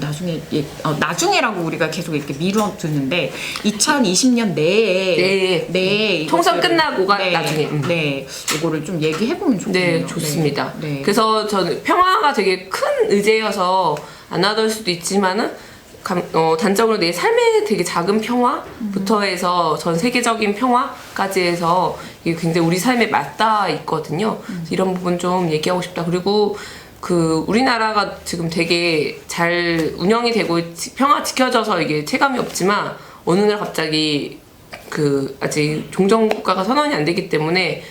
나중에라고 우리가 계속 이렇게 미뤄두는데 2020년 내에 총선 이것들을- 끝나고가 나중에. 네, 이거를 좀 얘기해보면 좋겠네요. 네, 좋습니다. 네. 그래서 저는 평화가 되게 큰 의제여서 안 하던 수도 있지만은 단적으로 내 삶의 되게 작은 평화부터 해서 전 세계적인 평화까지 해서 이게 굉장히 우리 삶에 맞닿아 있거든요. 이런 부분 좀 얘기하고 싶다. 그리고 그 우리나라가 지금 되게 잘 운영이 되고 평화 지켜져서 이게 체감이 없지만 어느 날 갑자기 그 아직 종전국가가 선언이 안 되기 때문에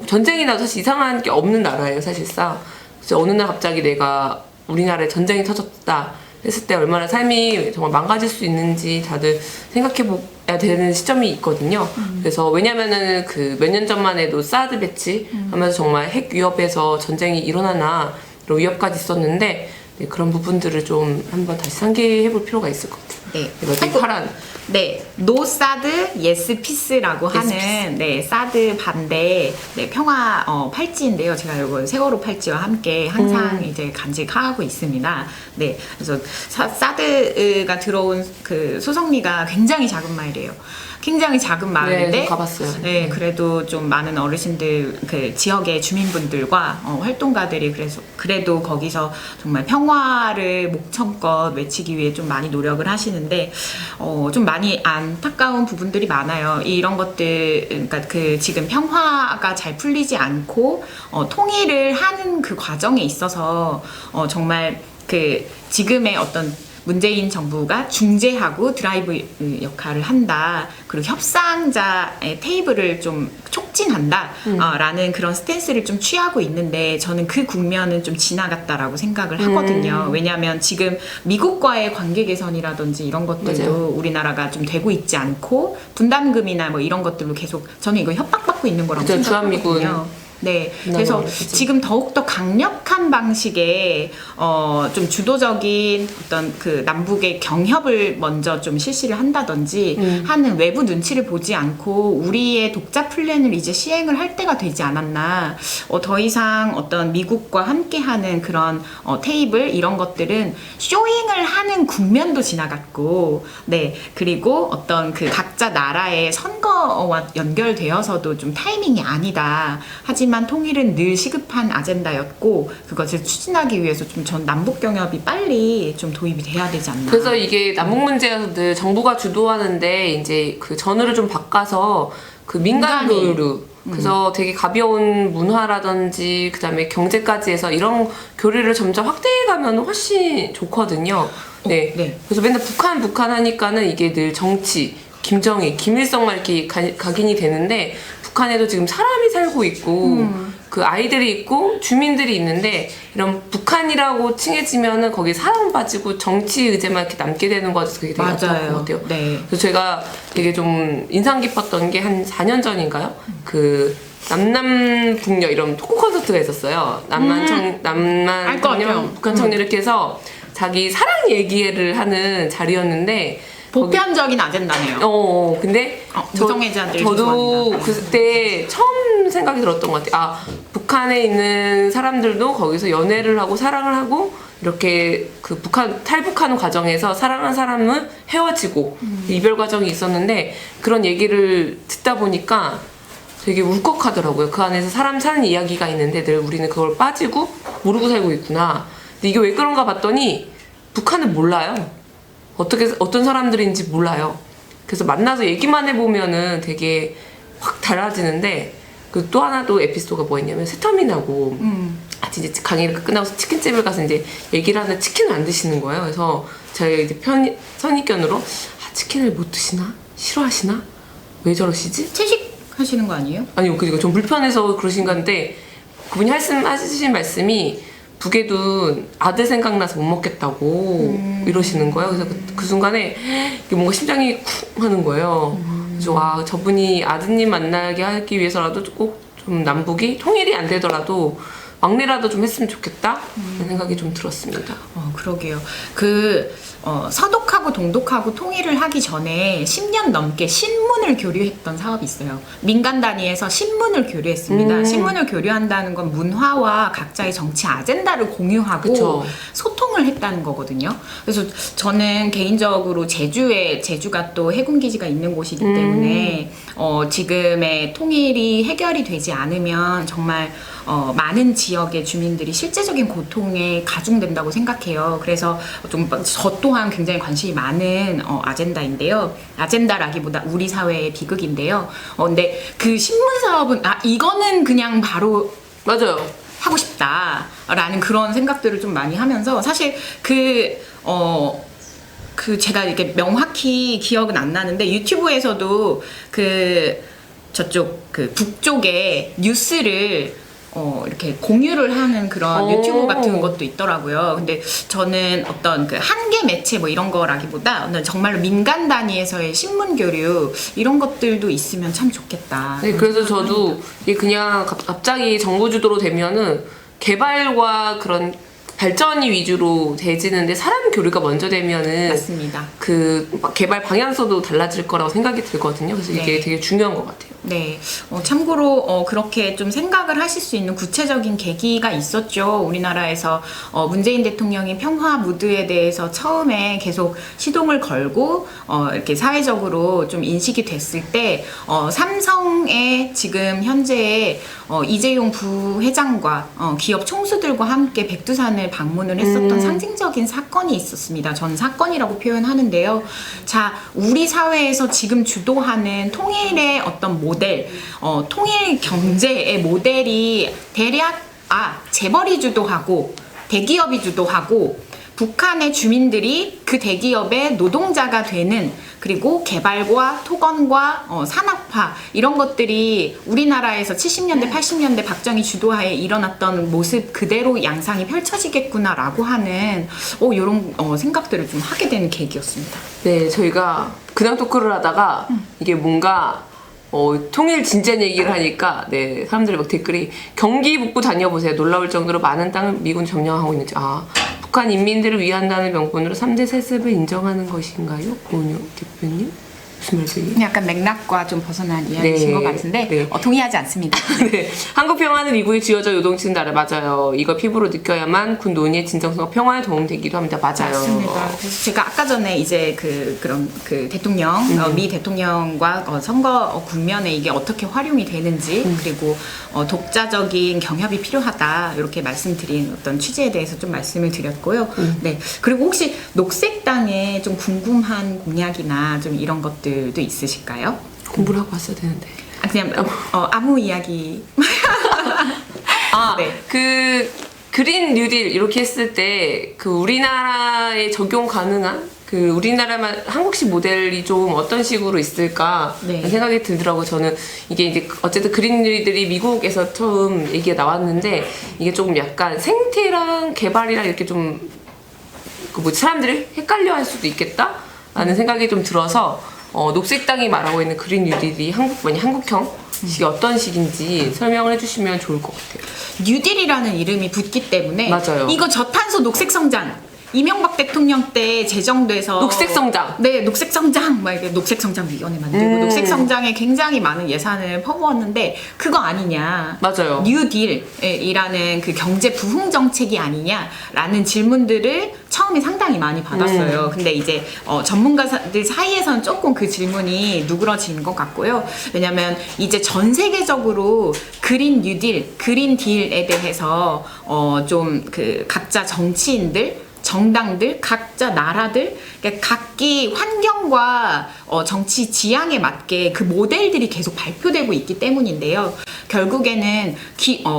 전쟁이 나도 사실 이상한 게 없는 나라예요, 사실상. 그래서 어느 날 갑자기 내가 우리나라에 전쟁이 터졌다 했을 때 얼마나 삶이 정말 망가질 수 있는지 다들 생각해 봐야 되는 시점이 있거든요. 그래서 왜냐면은 그 몇 년 전만 해도 사드 배치 하면서 정말 핵 위협에서 전쟁이 일어나나 이런 위협까지 있었는데, 네, 그런 부분들을 좀 한번 다시 상기해 볼 필요가 있을 것 같아요. 네. 되게 파란. 네, 노 사드 예스 피스라고 하는 네 사드 반대 평화 팔찌인데요. 제가 이거 세월호 팔찌와 함께 항상 이제 간직하고 있습니다. 네, 그래서 사드가 들어온 그 소성리가 굉장히 작은 마을이에요. 굉장히 작은 마을인데, 네, 가봤어요. 네, 그래도 좀 많은 어르신들, 그 지역의 주민분들과 활동가들이 그래도 거기서 정말 평화를 목청껏 외치기 위해 좀 많이 노력을 하시는데, 좀 많이 안타까운 부분들이 많아요. 이런 것들, 그러니까 그 지금 평화가 잘 풀리지 않고 통일을 하는 그 과정에 있어서 정말 그 지금의 어떤 문재인 정부가 중재하고 드라이브 역할을 한다. 그리고 협상자의 테이블을 좀 촉진한다. 라는 그런 스탠스를 좀 취하고 있는데, 저는 그 국면은 좀 지나갔다라고 생각을 하거든요. 왜냐하면 지금 미국과의 관계 개선이라든지 이런 것들도 맞아요. 우리나라가 좀 되고 있지 않고, 분담금이나 뭐 이런 것들로 계속 저는 이거 협박받고 있는 거라고 그렇죠. 생각하거든요. 주한미군. 네, 그래서 지금 더욱더 강력한 방식의 좀 주도적인 어떤 그 남북의 경협을 먼저 좀 실시를 한다든지 하는 외부 눈치를 보지 않고 우리의 독자 플랜을 이제 시행을 할 때가 되지 않았나. 더 이상 어떤 미국과 함께하는 그런 테이블 이런 것들은 쇼잉을 하는 국면도 지나갔고, 네, 그리고 어떤 그 각자 나라의 선거와 연결되어서도 좀 타이밍이 아니다. 하지만 통일은 늘 시급한 아젠다였고, 그것을 추진하기 위해서 좀 전 남북 경협이 빨리 좀 도입이 돼야 되지 않나. 그래서 이게 남북 문제에서 늘 정부가 주도하는데 이제 그 전후를 좀 바꿔서 그 민간 민간이. 교류, 그래서 되게 가벼운 문화라든지 그다음에 경제까지 해서 이런 교류를 점점 확대해가면 훨씬 좋거든요. 네. 네. 그래서 맨날 북한 하니까는 이게 늘 정치, 김정일, 김일성만 이렇게 각인이 되는데, 북한에도 지금 사람이 살고 있고 그 아이들이 있고 주민들이 있는데, 이런 북한이라고 칭해지면은 거기 사람 빠지고 정치 의제만 이렇게 남게 되는 거 같아서 그게 되게 안타까운 것 같아요. 네. 그래서 제가 되게 좀 인상 깊었던 게 한 4년 전인가요? 그 남남북녀 이런 토크 콘서트가 있었어요. 알 것 같아요. 북한 청년 이렇게 해서 자기 사랑 얘기를 하는 자리였는데, 보편적인 아젠다네요. 근데 무성애자들 저도 죄송합니다. 그때 처음 생각이 들었던 것 같아요. 북한에 있는 사람들도 거기서 연애를 하고 사랑을 하고 이렇게 그 탈북하는 과정에서 사랑한 사람은 헤어지고 이별 과정이 있었는데, 그런 얘기를 듣다 보니까 되게 울컥하더라고요. 그 안에서 사람 사는 이야기가 있는데 늘 우리는 그걸 빠지고 모르고 살고 있구나. 근데 이게 왜 그런가 봤더니 북한은 몰라요. 어떤 사람들인지 몰라요. 그래서 만나서 얘기만 해보면은 되게 확 달라지는데, 그 또 하나 또 에피소드가 뭐였냐면 새터민하고 같이 이제 강의를 끝나고 치킨집을 가서 이제 얘기를 하는데 치킨을 안 드시는 거예요. 그래서 제가 이제 선입견으로 치킨을 못 드시나? 싫어하시나? 왜 저러시지? 채식하시는 거 아니에요? 아니요, 그러니까 좀 불편해서 그러신 건데 그분이 하시신 말씀이 북에둔 아들 생각나서 못 먹겠다고 이러시는 거예요. 그래서 그 순간에 이게 뭔가 심장이 쿵 하는 거예요. 그래서 와, 저분이 아드님 만나게 하기 위해서라도 꼭 좀 남북이 통일이 안 되더라도 막내라도 좀 했으면 좋겠다 그런 생각이 좀 들었습니다. 그러게요. 서독하고 동독하고 통일을 하기 전에 10년 넘게 신문을 교류했던 사업이 있어요. 민간 단위에서 신문을 교류했습니다. 신문을 교류한다는 건 문화와 각자의 정치 아젠다를 공유하고 그쵸. 소통을 했다는 거거든요. 그래서 저는 개인적으로 제주가 또 해군기지가 있는 곳이기 때문에 지금의 통일이 해결이 되지 않으면 정말 많은 지역의 주민들이 실제적인 고통에 가중된다고 생각해요. 그래서 좀 저 또한 굉장히 관심이 많은 아젠다인데요. 아젠다라기보다 우리 사회의 비극인데요. 근데 그 신문 사업은 이거는 그냥 바로 맞아요. 하고 싶다라는 그런 생각들을 좀 많이 하면서 사실 제가 이렇게 명확히 기억은 안 나는데 유튜브에서도 저쪽 북쪽의 뉴스를 이렇게 공유를 하는 그런 유튜브 같은 것도 있더라고요. 근데 저는 어떤 한계 매체 뭐 이런 거라기보다 정말로 민간 단위에서의 신문 교류 이런 것들도 있으면 참 좋겠다. 네, 그래서 저도 이게 그냥 갑자기 정보 주도로 되면은 개발과 그런 발전이 위주로 되지는데 사람 교류가 먼저 되면은 맞습니다. 개발 방향성도 달라질 거라고 생각이 들거든요. 그래서 이게 네. 되게 중요한 것 같아요. 네, 참고로 그렇게 좀 생각을 하실 수 있는 구체적인 계기가 있었죠. 우리나라에서 문재인 대통령이 평화 무드에 대해서 처음에 계속 시동을 걸고 이렇게 사회적으로 좀 인식이 됐을 때 삼성의 지금 현재의 이재용 부회장과 기업 총수들과 함께 백두산을 방문을 했었던 상징적인 사건이 있었습니다. 저는 사건이라고 표현하는데요. 자, 우리 사회에서 지금 주도하는 통일의 어떤 모델, 통일 경제의 모델이 대략 재벌이 주도하고 대기업이 주도하고 북한의 주민들이 그 대기업의 노동자가 되는 그리고 개발과 토건과 산업화 이런 것들이 우리나라에서 70년대 80년대 박정희 주도하에 일어났던 모습 그대로 양상이 펼쳐지겠구나라고 하는 이런 생각들을 좀 하게 되는 계기였습니다. 네, 저희가 그냥 토크를 하다가 이게 뭔가 통일 진지한 얘기를 하니까 네, 사람들이 막 댓글이 경기 북부 다녀보세요. 놀라울 정도로 많은 땅을 미군 점령하고 있는지. 북한 인민들을 위한다는 명분으로 3대 세습을 인정하는 것인가요? 고은영 대표님? 무슨 말씀이에요? 약간 맥락과 좀 벗어난 이야기신 네. 것 같은데 네. 동의하지 않습니다. 네. 한국 평화는 미국이 쥐어져 요동치는 나라 맞아요. 이거 피부로 느껴야만 군 논의의 진정성과 평화에 도움되기도 합니다. 맞아요. 맞습니다. 그래서 제가 아까 전에 이제 그런 대통령, 미 대통령과 선거 국면에 이게 어떻게 활용이 되는지 그리고 독자적인 경협이 필요하다 이렇게 말씀드린 어떤 취지에 대해서 좀 말씀을 드렸고요. 네. 그리고 혹시 녹색당에 좀 궁금한 공약이나 좀 이런 것들도 있으실까요? 공부를 하고 왔어야 되는데. 그냥 아무 이야기. 네. 그린 뉴딜 이렇게 했을 때 우리나라에 적용 가능한 우리나라만 한국식 모델이 좀 어떤 식으로 있을까 네. 생각이 들더라고요. 저는 이게 이제 어쨌든 그린 뉴딜이 미국에서 처음 얘기가 나왔는데 이게 조금 약간 생태랑 개발이랑 이렇게 좀 사람들이 헷갈려 할 수도 있겠다라는 생각이 좀 들어서 녹색당이 말하고 있는 그린 뉴딜이 한국형식이 어떤 식인지 설명을 해주시면 좋을 것 같아요. 뉴딜이라는 이름이 붙기 때문에 맞아요. 이거 저탄소 녹색 성장 이명박 대통령 때 제정돼서 녹색 성장. 네, 녹색 성장 막 이렇게 녹색 성장 위원회 만들고 녹색 성장에 굉장히 많은 예산을 퍼부었는데 그거 아니냐. 맞아요. 뉴딜이라는 그 경제 부흥 정책이 아니냐라는 질문들을 처음에 상당히 많이 받았어요. 근데 이제 전문가들 사이에서는 조금 그 질문이 누그러진 것 같고요. 왜냐면 이제 전 세계적으로 그린 뉴딜, 그린 딜에 대해서 좀 각자 정치인들 정당들, 각자 나라들, 그러니까 각기 환경과 정치 지향에 맞게 그 모델들이 계속 발표되고 있기 때문인데요. 결국에는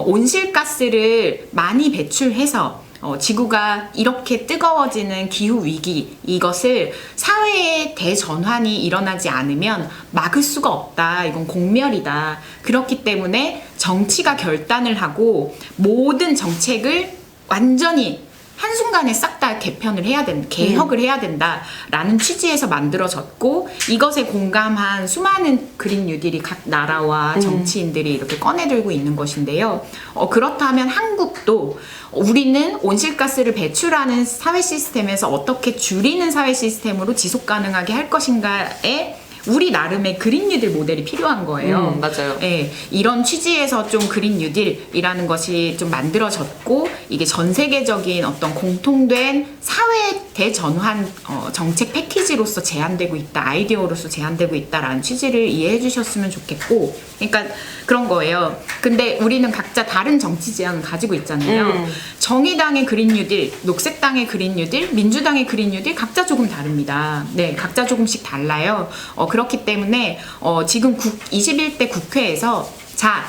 온실가스를 많이 배출해서 지구가 이렇게 뜨거워지는 기후 위기, 이것을 사회의 대전환이 일어나지 않으면 막을 수가 없다. 이건 공멸이다. 그렇기 때문에 정치가 결단을 하고 모든 정책을 완전히 한순간에 싹 다 개편을 해야 된다, 개혁을 해야 된다라는 취지에서 만들어졌고, 이것에 공감한 수많은 그린 뉴딜이 각 나라와 정치인들이 이렇게 꺼내들고 있는 것인데요. 그렇다면 한국도 우리는 온실가스를 배출하는 사회 시스템에서 어떻게 줄이는 사회 시스템으로 지속 가능하게 할 것인가에 우리 나름의 그린 뉴딜 모델이 필요한 거예요. 맞아요. 예, 이런 취지에서 좀 그린 뉴딜이라는 것이 좀 만들어졌고, 이게 전 세계적인 어떤 공통된 사회 대전환 정책 패키지로서 제안되고 있다, 아이디어로서 제안되고 있다라는 취지를 이해해 주셨으면 좋겠고, 그러니까 그런 거예요. 근데 우리는 각자 다른 정치 지향을 가지고 있잖아요. 정의당의 그린 뉴딜, 녹색당의 그린 뉴딜, 민주당의 그린 뉴딜 각자 조금 다릅니다. 네, 각자 조금씩 달라요. 그렇기 때문에 지금 21대 국회에서 자,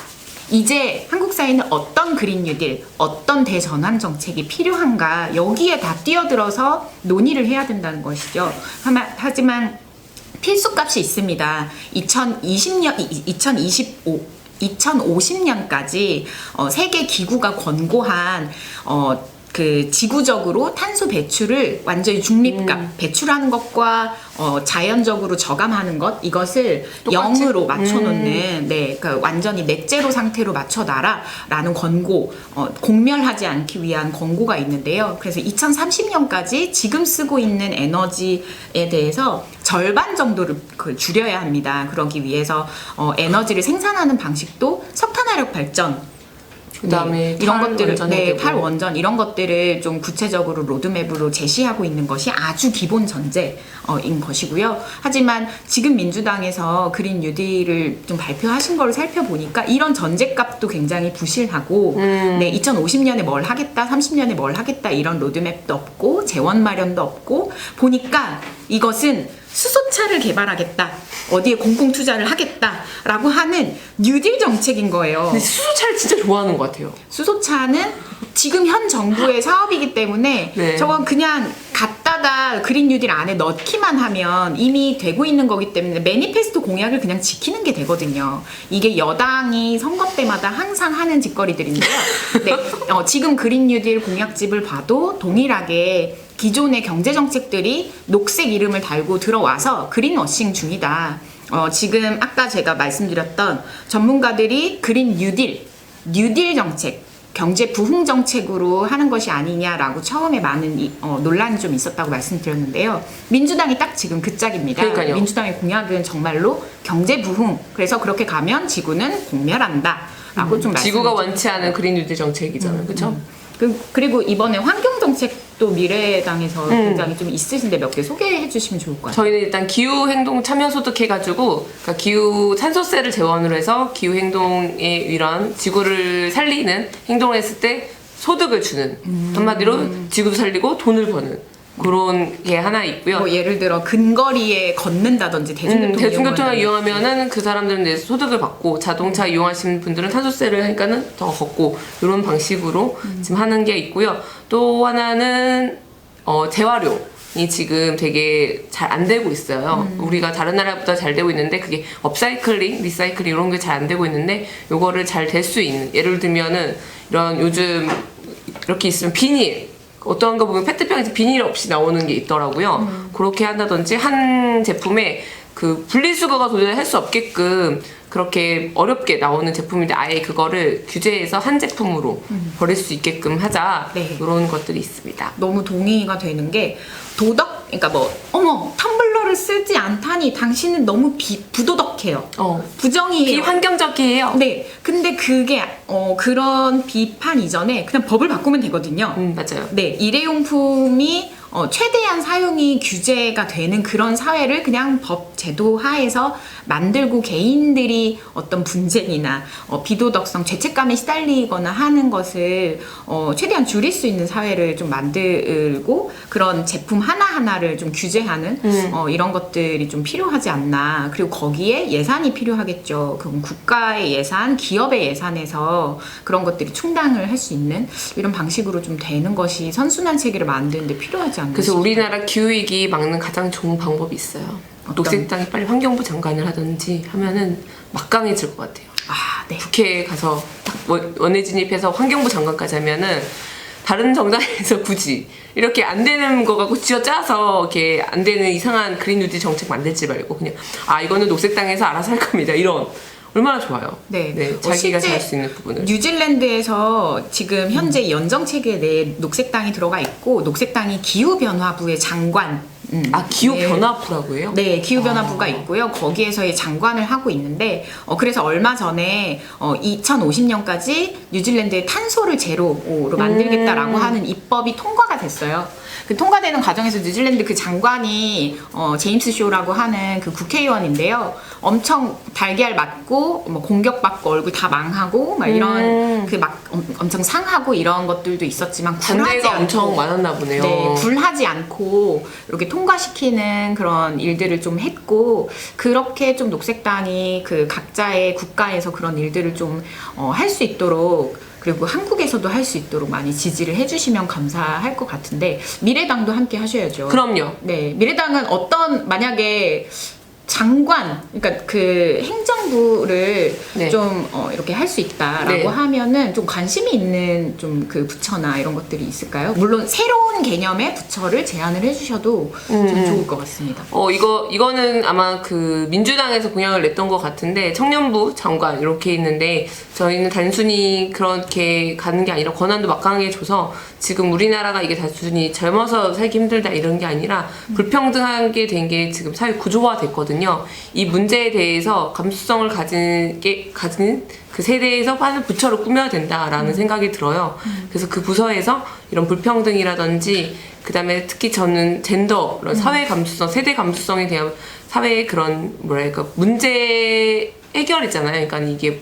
이제 한국 사회는 어떤 그린 뉴딜, 어떤 대전환 정책이 필요한가, 여기에 다 뛰어들어서 논의를 해야 된다는 것이죠. 하지만 필수값이 있습니다. 2050년까지 세계 기구가 권고한 그 지구적으로 탄소 배출을 완전히 중립값 배출하는 것과 자연적으로 저감하는 것, 이것을 똑같이? 0으로 맞춰놓는 그 완전히 넷제로 상태로 맞춰놔라라는 권고, 공멸하지 않기 위한 권고가 있는데요. 그래서 2030년까지 지금 쓰고 있는 에너지에 대해서 절반 정도를 줄여야 합니다. 그러기 위해서 에너지를 생산하는 방식도 석탄화력 발전, 그다음에 이런 것들을 탈원전 이런 것들을 좀 구체적으로 로드맵으로 제시하고 있는 것이 아주 기본 전제인 것이고요. 하지만 지금 민주당에서 그린 뉴딜을 좀 발표하신 거를 살펴보니까 이런 전제값도 굉장히 부실하고, 2050년에 뭘 하겠다, 30년에 뭘 하겠다, 이런 로드맵도 없고 재원 마련도 없고, 보니까 이것은 수소차를 개발하겠다, 어디에 공공 투자를 하겠다라고 하는 뉴딜 정책인 거예요. 근데 수소차를 진짜 좋아하는 것 같아요. 수소차는 지금 현 정부의 사업이기 때문에 네. 저건 그냥 갖다가 그린 뉴딜 안에 넣기만 하면 이미 되고 있는 거기 때문에 매니페스토 공약을 그냥 지키는 게 되거든요. 이게 여당이 선거 때마다 항상 하는 짓거리들인데요. 네, 지금 그린 뉴딜 공약집을 봐도 동일하게 기존의 경제 정책들이 녹색 이름을 달고 들어와서 그린워싱 중이다. 지금 아까 제가 말씀드렸던 전문가들이 그린 뉴딜 정책, 경제 부흥 정책으로 하는 것이 아니냐라고 처음에 많은 논란이 좀 있었다고 말씀드렸는데요. 민주당이 딱 지금 그 짝입니다. 그러니까요. 민주당의 공약은 정말로 경제 부흥, 그래서 그렇게 가면 지구는 공멸한다라고 좀 지구가 말씀드렸죠. 원치 않은 그린 뉴딜 정책이잖아요. 그렇죠? 그리고 이번에 환경 정책도 미래당에서 굉장히 좀 있으신데 몇 개 소개해 주시면 좋을 것 같아요. 저희는 일단 기후 행동 참여 소득 해가지고, 그러니까 기후 탄소세를 재원으로 해서 기후 행동의 이런 지구를 살리는 행동을 했을 때 소득을 주는, 한마디로 지구도 살리고 돈을 버는 그런 게 하나 있고요. 뭐 예를 들어 근거리에 걷는다든지 대중교통을 이용하면은 그 사람들은 이제 소득을 받고, 자동차 이용하시는 분들은 탄소세를 하니까는 더 걷고, 이런 방식으로 지금 하는 게 있고요. 또 하나는 재활용이 지금 되게 잘 안 되고 있어요. 우리가 다른 나라보다 잘 되고 있는데, 그게 업사이클링, 리사이클링 이런 게 잘 안 되고 있는데, 요거를 잘 될 수 있는, 예를 들면은 이런 요즘 이렇게 있으면 비닐, 어떤 거 보면 페트병에서 비닐 없이 나오는 게 있더라고요. 그렇게 한다든지, 한 제품에 그 분리수거가 도저히 할 수 없게끔 그렇게 어렵게 나오는 제품인데 아예 그거를 규제해서 한 제품으로 버릴 수 있게끔 하자. 네. 이런 것들이 있습니다. 너무 동의가 되는 게, 그러니까 뭐 어머 텀블러를 쓰지 않다니 당신은 너무 부도덕해요. 부정이에요. 비환경적이에요. 네, 근데 그게 그런 비판 이전에 그냥 법을 바꾸면 되거든요. 맞아요. 네, 일회용품이 최대한 사용이 규제가 되는 그런 사회를 그냥 법 제도 하에서 만들고 개인들이 어떤 분쟁이나 비도덕성, 죄책감에 시달리거나 하는 것을 최대한 줄일 수 있는 사회를 좀 만들고 그런 제품 하나하나를 좀 규제하는 이런 것들이 좀 필요하지 않나. 그리고 거기에 예산이 필요하겠죠. 그럼 국가의 예산, 기업의 예산에서 그런 것들이 충당을 할 수 있는 이런 방식으로 좀 되는 것이 선순환 체계를 만드는데 필요하지 않나. 그래서 싶어요. 우리나라 기후위기 막는 가장 좋은 방법이 있어요. 녹색당이 빨리 환경부 장관을 하든지 하면은 막강해질 것 같아요. 아, 네. 국회에 가서 딱 원내 진입해서 환경부 장관까지 하면은 다른 정당에서 굳이 이렇게 안 되는 거 갖고 쥐어짜서 이렇게 안 되는 이상한 그린 뉴딜 정책 만들지 말고 그냥 이거는 녹색당에서 알아서 할 겁니다. 이런 얼마나 좋아요. 네. 자기가 실제 잘할 수 있는 부분을. 뉴질랜드에서 지금 현재 연정 체계 내에 녹색당이 들어가 있고 녹색당이 기후변화부의 장관. 기후변화부라고 해요? 네, 기후변화부가 있고요. 거기에서의 장관을 하고 있는데, 그래서 얼마 전에 2050년까지 뉴질랜드의 탄소를 제로로 만들겠다라고 하는 입법이 통과가 됐어요. 그 통과되는 과정에서 뉴질랜드 그 장관이 제임스 쇼라고 하는 그 국회의원인데요. 엄청 달걀 맞고 뭐 공격받고 얼굴 다 망하고 막 이런 그 막 엄청 상하고 이런 것들도 있었지만 반대가 엄청 많았나 보네요. 네, 굴하지 않고 이렇게 통과시키는 그런 일들을 좀 했고 그렇게 좀 녹색당이 그 각자의 국가에서 그런 일들을 좀 할 수 있도록 그리고 한국에서도 할 수 있도록 많이 지지를 해주시면 감사할 것 같은데 미래당도 함께 하셔야죠. 그럼요. 네, 미래당은 만약에 장관, 그러니까 그 행정부를 네. 좀 이렇게 할 수 있다라고 네. 하면은 좀 관심이 있는 좀 그 부처나 이런 것들이 있을까요? 물론 새로운 개념의 부처를 제안을 해주셔도 좀 좋을 것 같습니다. 이거는 아마 그 민주당에서 공약을 냈던 것 같은데 청년부 장관 이렇게 있는데 저희는 단순히 그렇게 가는 게 아니라 권한도 막강하게 줘서 지금 우리나라가 이게 단순히 젊어서 살기 힘들다 이런 게 아니라 불평등하게 된 게 지금 사회 구조화 됐거든요. 이 문제에 대해서 감수성을 가진 그 세대에서 하는 부처를 꾸며야 된다라는 생각이 들어요. 그래서 그 부서에서 이런 불평등이라든지 그다음에 특히 저는 젠더, 이런 사회 감수성, 세대 감수성에 대한 사회의 그런 문제 해결이잖아요. 그러니까 이게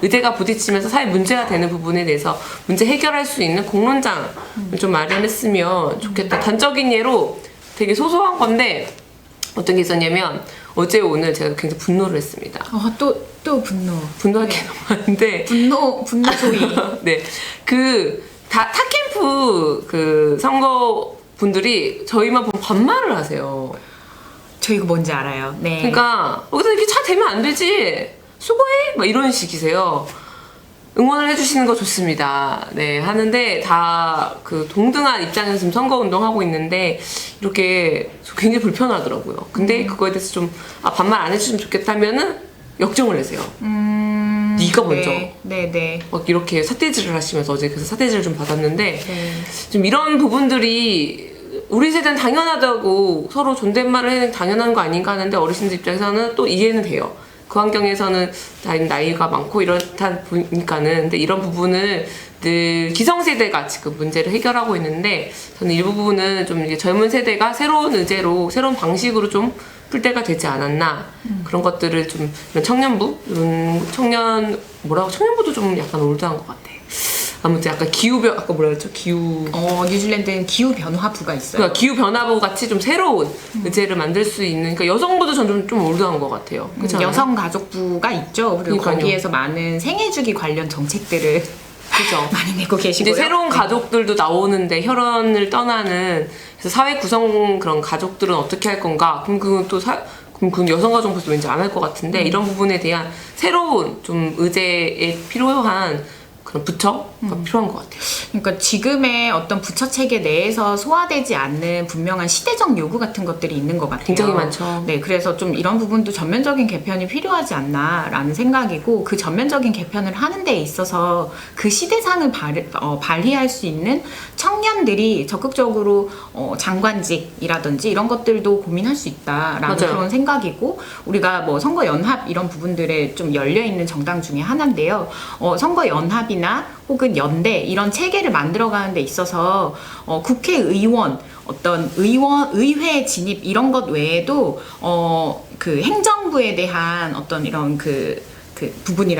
의제가 부딪히면서 사회 문제가 되는 부분에 대해서 문제 해결할 수 있는 공론장을 좀 마련했으면 좋겠다. 단적인 예로 되게 소소한 건데 어떤 게 있었냐면 어제 오늘 제가 굉장히 분노를 했습니다. 또 분노할 게 너무 많은데 분노 소리. 네, 타캠프 그 선거 분들이 저희만 보면 반말을 하세요. 저 이거 뭔지 알아요. 네. 그러니까 여기서 이렇게 차 대면 안 되지. 수고해. 막 이런 식이세요. 응원을 해주시는 거 좋습니다. 네, 하는데 다 그 동등한 입장에서 지금 선거운동 하고 있는데 이렇게 굉장히 불편하더라고요. 근데 그거에 대해서 좀 반말 안 해주시면 좋겠다면은 역정을 내세요. 네가 먼저. 네. 막 이렇게 삿대질을 하시면서 어제 그래서 삿대질을 좀 받았는데 좀 이런 부분들이 우리 세대는 당연하다고 서로 존댓말을 해는 당연한 거 아닌가 하는데 어르신들 입장에서는 또 이해는 돼요. 그 환경에서는 나이가 많고 이렇다 보니까는 근데 이런 부분을 늘 기성세대가 지금 문제를 해결하고 있는데 저는 이 부분은 좀 이제 젊은 세대가 새로운 의제로 새로운 방식으로 좀 풀 때가 되지 않았나 그런 것들을 좀 이런 청년부도 좀 약간 올드한 것 같아. 아무튼 약간 아까 뭐라 그랬죠? 뉴질랜드는 기후변화부가 있어요. 그러니까 기후변화부 같이 좀 새로운 의제를 만들 수 있는, 그러니까 여성부도 전 좀 올드한 것 같아요. 여성가족부가 있죠. 그리고 그러니까요. 거기에서 많은 생애주기 관련 정책들을 그죠. 많이 내고 계시고요. 이제 새로운 가족들도 나오는데 혈연을 떠나는 그래서 사회 구성 그런 가족들은 어떻게 할 건가? 그럼 그건 여성가족부에서 왠지 안 할 것 같은데 이런 부분에 대한 새로운 좀 의제에 필요한 그런 부처가 필요한 것 같아요. 그러니까 지금의 어떤 부처 체계 내에서 소화되지 않는 분명한 시대적 요구 같은 것들이 있는 것 같아요. 굉장히 많죠. 네, 그래서 좀 이런 부분도 전면적인 개편이 필요하지 않나라는 생각이고 그 전면적인 개편을 하는 데 있어서 그 시대상을 발휘할 수 있는 청년들이 적극적으로 장관직이라든지 이런 것들도 고민할 수 있다라는 맞아요. 그런 생각이고 선거 연합 이런 부분들에 좀 열려 있는 정당 중에 하나인데요. 선거 연합이 연합이나 혹은 연대 이런 체계를 만들어가는 데 있어서 국회의원 어떤 의회 진입 이런 것 외에도 그 행정부에 대한 어떤 이런 그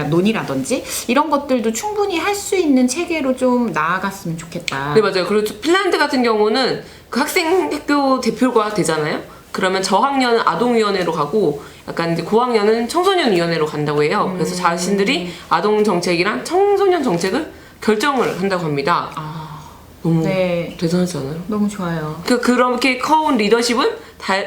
논의라든지 이런 것들도 충분히 할 수 있는 체계로 좀 나아갔으면 좋겠다. 네, 맞아요. 그리고 핀란드 같은 경우는 그 학생 학교 대표가 되잖아요. 그러면 저학년은 아동위원회로 가고 약간 이제 고학년은 청소년위원회로 간다고 해요. 그래서 자신들이 아동 정책이랑 청소년 정책을 결정을 한다고 합니다. 너무 네. 대단하지 않아요? 너무 좋아요. 그렇게 커온 리더십은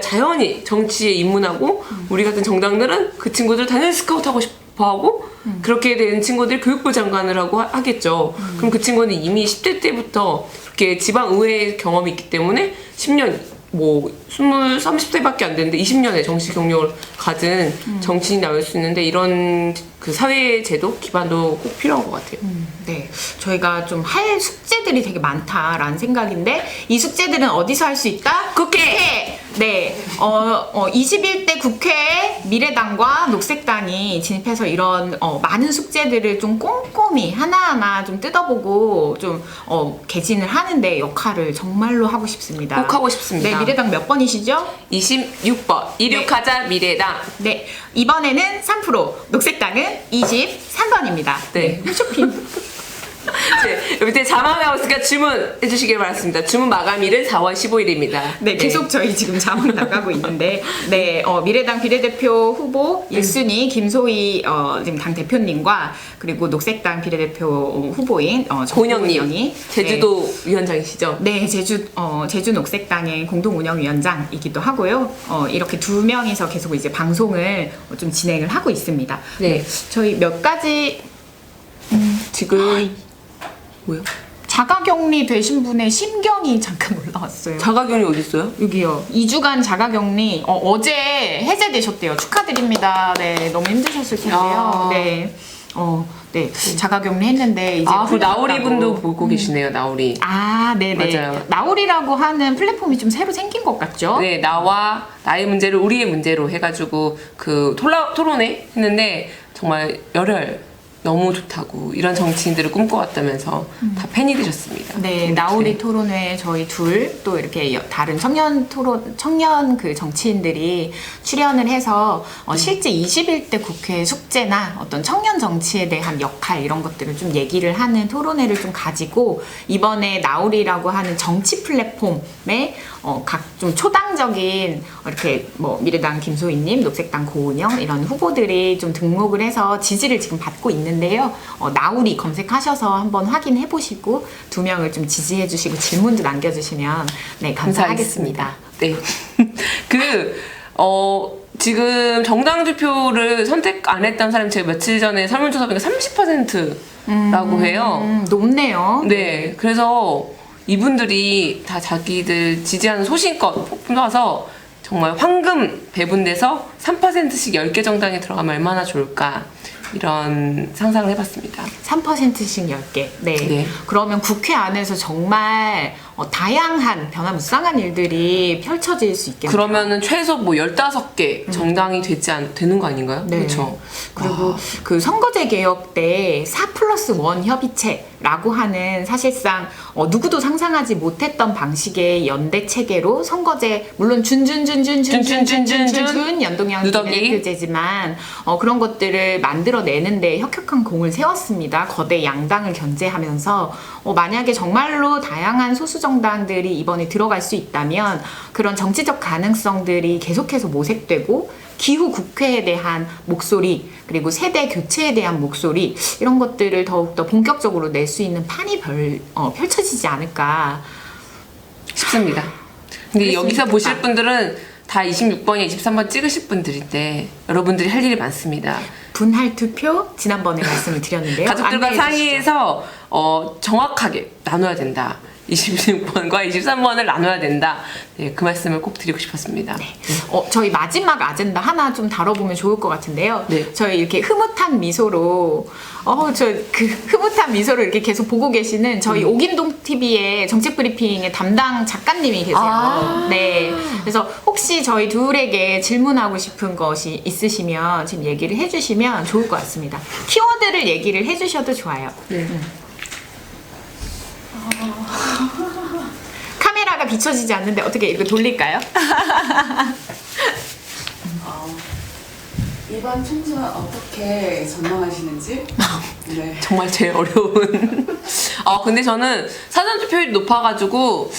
자연히 정치에 입문하고 우리 같은 정당들은 그 친구들 당연히 스카우트하고 싶어하고 그렇게 된 친구들 교육부 장관을 하겠죠. 그럼 그 친구는 이미 10대 때부터 그렇게 지방의회 경험이 있기 때문에 10년 30대밖에 안 되는데 20년의 정치 경력을 가진 정치인이 나올 수 있는데 이런 그 사회 제도 기반도 꼭 필요한 것 같아요. 네, 저희가 좀 할 숙제들이 되게 많다라는 생각인데 이 숙제들은 어디서 할 수 있다? 국회! 네, 21대 국회에 미래당과 녹색당이 진입해서 이런 많은 숙제들을 좀 꼼꼼히 하나하나 좀 뜯어보고 좀 개진을 하는데 역할을 정말로 하고 싶습니다. 꼭 하고 싶습니다. 네, 미래당 몇 번이시죠? 26번 이륙하자 미래당. 네, 이번에는 3%, 녹색당은 23번입니다. 네. 쇼핑. 네, 밑에 자막하고 있으니까 주문해 주시길 바랍니다. 주문 마감일은 4월 15일입니다. 네, 계속 저희 지금 자막 나가고 있는데, 네, 미래당 비례대표 후보 1순위 김소희 지금 당 대표님과 그리고 녹색당 비례대표 후보인 고은영이 제주도 위원장이시죠? 네, 제주 녹색당의 공동운영위원장이기도 하고요. 이렇게 두 명이서 계속 이제 방송을 좀 진행을 하고 있습니다. 네. 저희 몇 가지 지금 뭐요? 자가격리 되신 분의 심경이 잠깐 올라왔어요. 자가격리 어디 있어요? 여기요. 2주간 자가격리 어제 해제되셨대요. 축하드립니다. 네, 너무 힘드셨을 텐데요. 네. 네. 자가격리 했는데 이제 그 나우리 풀렸다고. 분도 보고 계시네요. 나우리. 네네. 맞아요. 나우리라고 하는 플랫폼이 좀 새로 생긴 것 같죠? 네, 나와 나의 문제를 우리의 문제로 해가지고 그 토론회 했는데 정말 열혈 너무 좋다고 이런 정치인들을 꿈꿔왔다면서 다 팬이 되셨습니다. 네, 이렇게. 나우리 토론회 저희 둘 또 이렇게 다른 청년 그 정치인들이 출연을 해서 실제 21대 국회 숙제나 어떤 청년 정치에 대한 역할 이런 것들을 좀 얘기를 하는 토론회를 좀 가지고 이번에 나우리라고 하는 정치 플랫폼에 각 좀 초당적인 이렇게 미래당 김소희님, 녹색당 고은영 이런 후보들이 좀 등록을 해서 지지를 지금 받고 있는데요. 나우리 검색하셔서 한번 확인해 보시고 두 명을 좀 지지해 주시고 질문도 남겨주시면 네 감사하겠습니다. 네. 지금 정당 투표를 선택 안 했던 사람이 제가 며칠 전에 설문조사 보니까 30%라고 해요. 높네요. 네. 그래서 이분들이 다 자기들 지지하는 소신껏 뽑아서 정말 황금 배분돼서 3%씩 10개 정당에 들어가면 얼마나 좋을까 이런 상상을 해봤습니다. 3%씩 10개. 네. 네. 그러면 국회 안에서 정말 다양한 변화무쌍한 일들이 펼쳐질 수 있겠네요. 그러면은 최소 15개 정당이 되는 거 아닌가요? 네. 그렇죠. 그리고 그 선거제 개혁 때 4+1 협의체라고 하는 사실상 누구도 상상하지 못했던 방식의 연대 체계로 선거제 물론 준준준준준준준준 연동형 누더기. 비례대표제지만 그런 것들을 만들어내는데 혁혁한 공을 세웠습니다. 거대 양당을 견제하면서 만약에 정말로 다양한 소수 정당들이 이번에 들어갈 수 있다면 그런 정치적 가능성들이 계속해서 모색되고 기후 국회에 대한 목소리 그리고 세대 교체에 대한 목소리 이런 것들을 더욱더 본격적으로 낼 수 있는 판이 펼쳐지지 않을까 싶습니다. 근데 그랬으면 여기서 좋겠다. 보실 분들은 다 26번이나 23번 찍으실 분들인데 여러분들이 할 일이 많습니다. 분할 투표 지난번에 말씀을 드렸는데요. 가족들과 안내해 주시죠. 상의해서 정확하게 나눠야 된다. 26번과 23번을 나눠야 된다. 네, 그 말씀을 꼭 드리고 싶었습니다. 네. 저희 마지막 아젠다 하나 좀 다뤄보면 좋을 것 같은데요. 네. 저희 이렇게 흐뭇한 미소로, 흐뭇한 미소로 이렇게 계속 보고 계시는 저희 오긴동 TV의 정책 브리핑의 담당 작가님이 계세요. 아. 네. 그래서 혹시 저희 둘에게 질문하고 싶은 것이 있으시면 지금 얘기를 해주시면 좋을 것 같습니다. 키워드를 얘기를 해주셔도 좋아요. 네. 카메라가 비춰지지 않는데 어떻게 이거 돌릴까요? 이번 총선 어떻게 전망하시는지? 네. 정말 제일 어려운. 근데 저는 사전투표율이 높아가지고,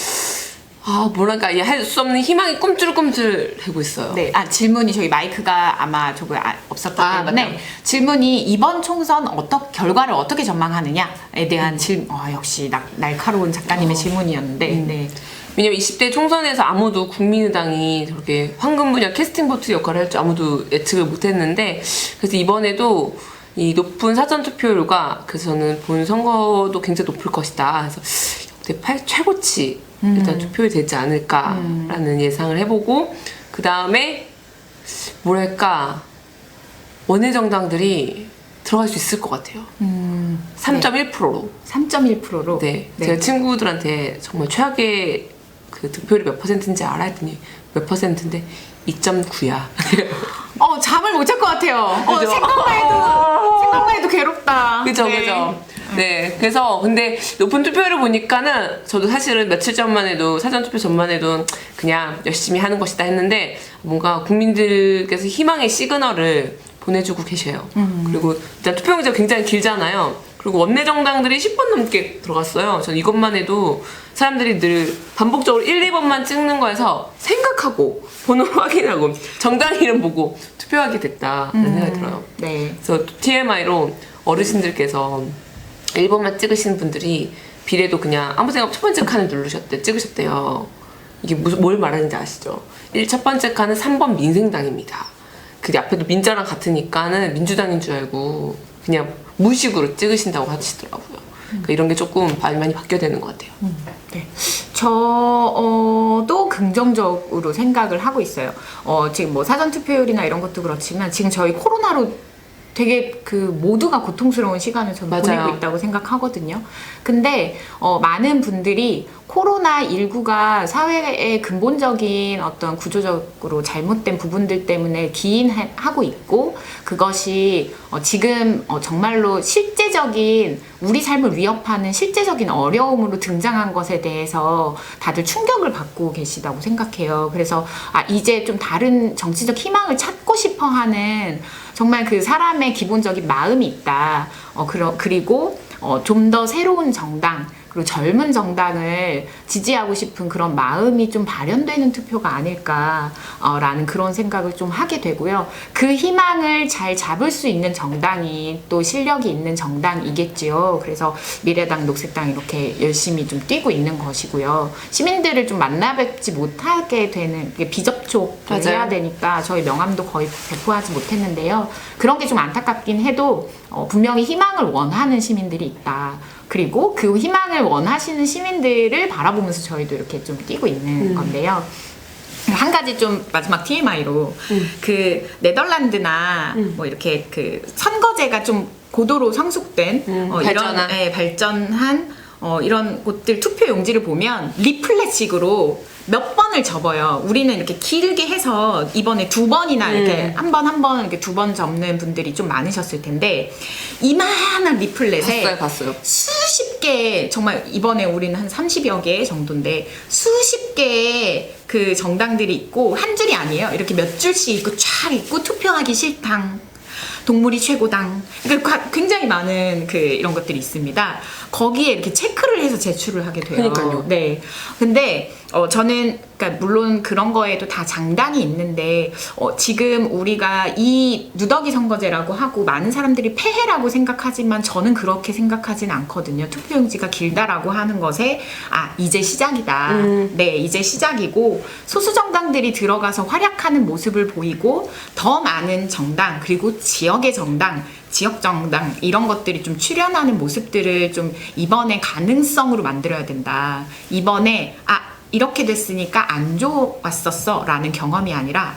뭐랄까, 할 수 없는 희망이 꿈틀꿈틀하고 있어요. 네, 질문이 저희 마이크가 아마 조금 없었기 때문에 맞다. 질문이 이번 총선 결과를 어떻게 전망하느냐에 대한 질문. 역시 날카로운 작가님의 질문이었는데, 네. 왜냐면 20대 총선에서 아무도 국민의당이 저렇게 황금 분야 캐스팅 보트 역할을 할 줄 아무도 예측을 못했는데, 그래서 이번에도 이 높은 사전투표율과 그래서 저는 본 선거도 굉장히 높을 것이다. 그래서 역대 최고치 일단 투표율이 되지 않을까라는 예상을 해보고, 그 다음에 뭐랄까 원외 정당들이 들어갈 수 있을 것 같아요. 3.1%로. 3.1%로. 네. 제가 친구들한테 정말 최악의 그 득표율이 몇 %인지 알아 했더니 몇 %인데 2.9야. 잠을 못 잘 것 같아요. 그죠? 생각만 해도 괴롭다. 그죠, 네. 그죠. 네. 그래서 근데 높은 투표율을 보니까는 저도 사실은 며칠 전만 해도 사전투표 전만 해도 그냥 열심히 하는 것이다 했는데 뭔가 국민들께서 희망의 시그널을 보내주고 계셔요. 그리고 일단 투표용지가 굉장히 길잖아요. 그리고 원내 정당들이 10번 넘게 들어갔어요. 전 이것만 해도 사람들이 늘 반복적으로 1, 2번만 찍는 거에서 생각하고 번호를 확인하고 정당 이름 보고 투표하게 됐다는 생각이 들어요. 네. 그래서 TMI로 어르신들께서 1번만 찍으시는 분들이 비례도 그냥 아무 생각 없이 첫 번째 칸을 찍으셨대요. 이게 뭘 말하는지 아시죠? 첫 번째 칸은 3번 민생당입니다. 그 앞에도 민자랑 같으니까는 민주당인 줄 알고 그냥 무식으로 찍으신다고 하시더라고요. 그러니까 이런 게 조금 많이 바뀌어야 되는 것 같아요. 네. 저도 긍정적으로 생각을 하고 있어요. 지금 뭐 사전투표율이나 이런 것도 그렇지만 지금 저희 코로나로 되게 모두가 고통스러운 시간을 저는 맞아요. 보내고 있다고 생각하거든요. 근데 많은 분들이 코로나19가 사회의 근본적인 어떤 구조적으로 잘못된 부분들 때문에 기인하고 있고, 그것이 지금 정말로 실제적인 우리 삶을 위협하는 실제적인 어려움으로 등장한 것에 대해서 다들 충격을 받고 계시다고 생각해요. 그래서 이제 좀 다른 정치적 희망을 찾고 싶어 하는 정말 그 사람의 기본적인 마음이 있다. 그리고 좀 더 새로운 정당, 그리고 젊은 정당을 지지하고 싶은 그런 마음이 좀 발현되는 투표가 아닐까라는 그런 생각을 좀 하게 되고요. 그 희망을 잘 잡을 수 있는 정당이 또 실력이 있는 정당이겠지요. 그래서 미래당, 녹색당 이렇게 열심히 좀 뛰고 있는 것이고요. 시민들을 좀 만나뵙지 못하게 되는 비접촉을 맞아요. 해야 되니까 저희 명함도 거의 배포하지 못했는데요. 그런 게 좀 안타깝긴 해도 분명히 희망을 원하는 시민들이 있다. 그리고 그 희망을 원하시는 시민들을 바라보면서 저희도 이렇게 좀 뛰고 있는 건데요. 한 가지 좀 마지막 TMI로 그 네덜란드나 뭐 이렇게 그 선거제가 좀 고도로 성숙된 발전한. 발전한 이런 곳들 투표 용지를 보면 리플렛식으로 몇 번을 접어요. 우리는 이렇게 길게 해서 이번에 2번이나 이렇게 한 번 이렇게 2번 접는 분들이 좀 많으셨을 텐데, 이만한 리플렛에 봤어요. 수십 개, 정말 이번에 우리는 한 30여 개 정도인데 수십 개의 그 정당들이 있고, 한 줄이 아니에요. 이렇게 몇 줄씩 있고 쫙 있고, 투표하기 싫당, 동물이 최고당, 그러니까 굉장히 많은 이런 것들이 있습니다. 거기에 이렇게 체크를 해서 제출을 하게 돼요. 그러니까요. 네. 근데 저는 그러니까 물론 그런 거에도 다 장단이 있는데 지금 우리가 이 누더기 선거제라고 하고 많은 사람들이 폐해라고 생각하지만 저는 그렇게 생각하진 않거든요. 투표용지가 길다라고 하는 것에 이제 시작이다. 네, 이제 시작이고 소수 정당들이 들어가서 활약하는 모습을 보이고 더 많은 정당, 그리고 지역 지역의 정당, 지역 정당 이런 것들이 좀 출현하는 모습들을 좀 이번에 가능성으로 만들어야 된다. 이번에 이렇게 됐으니까 안 좋았었어 라는 경험이 아니라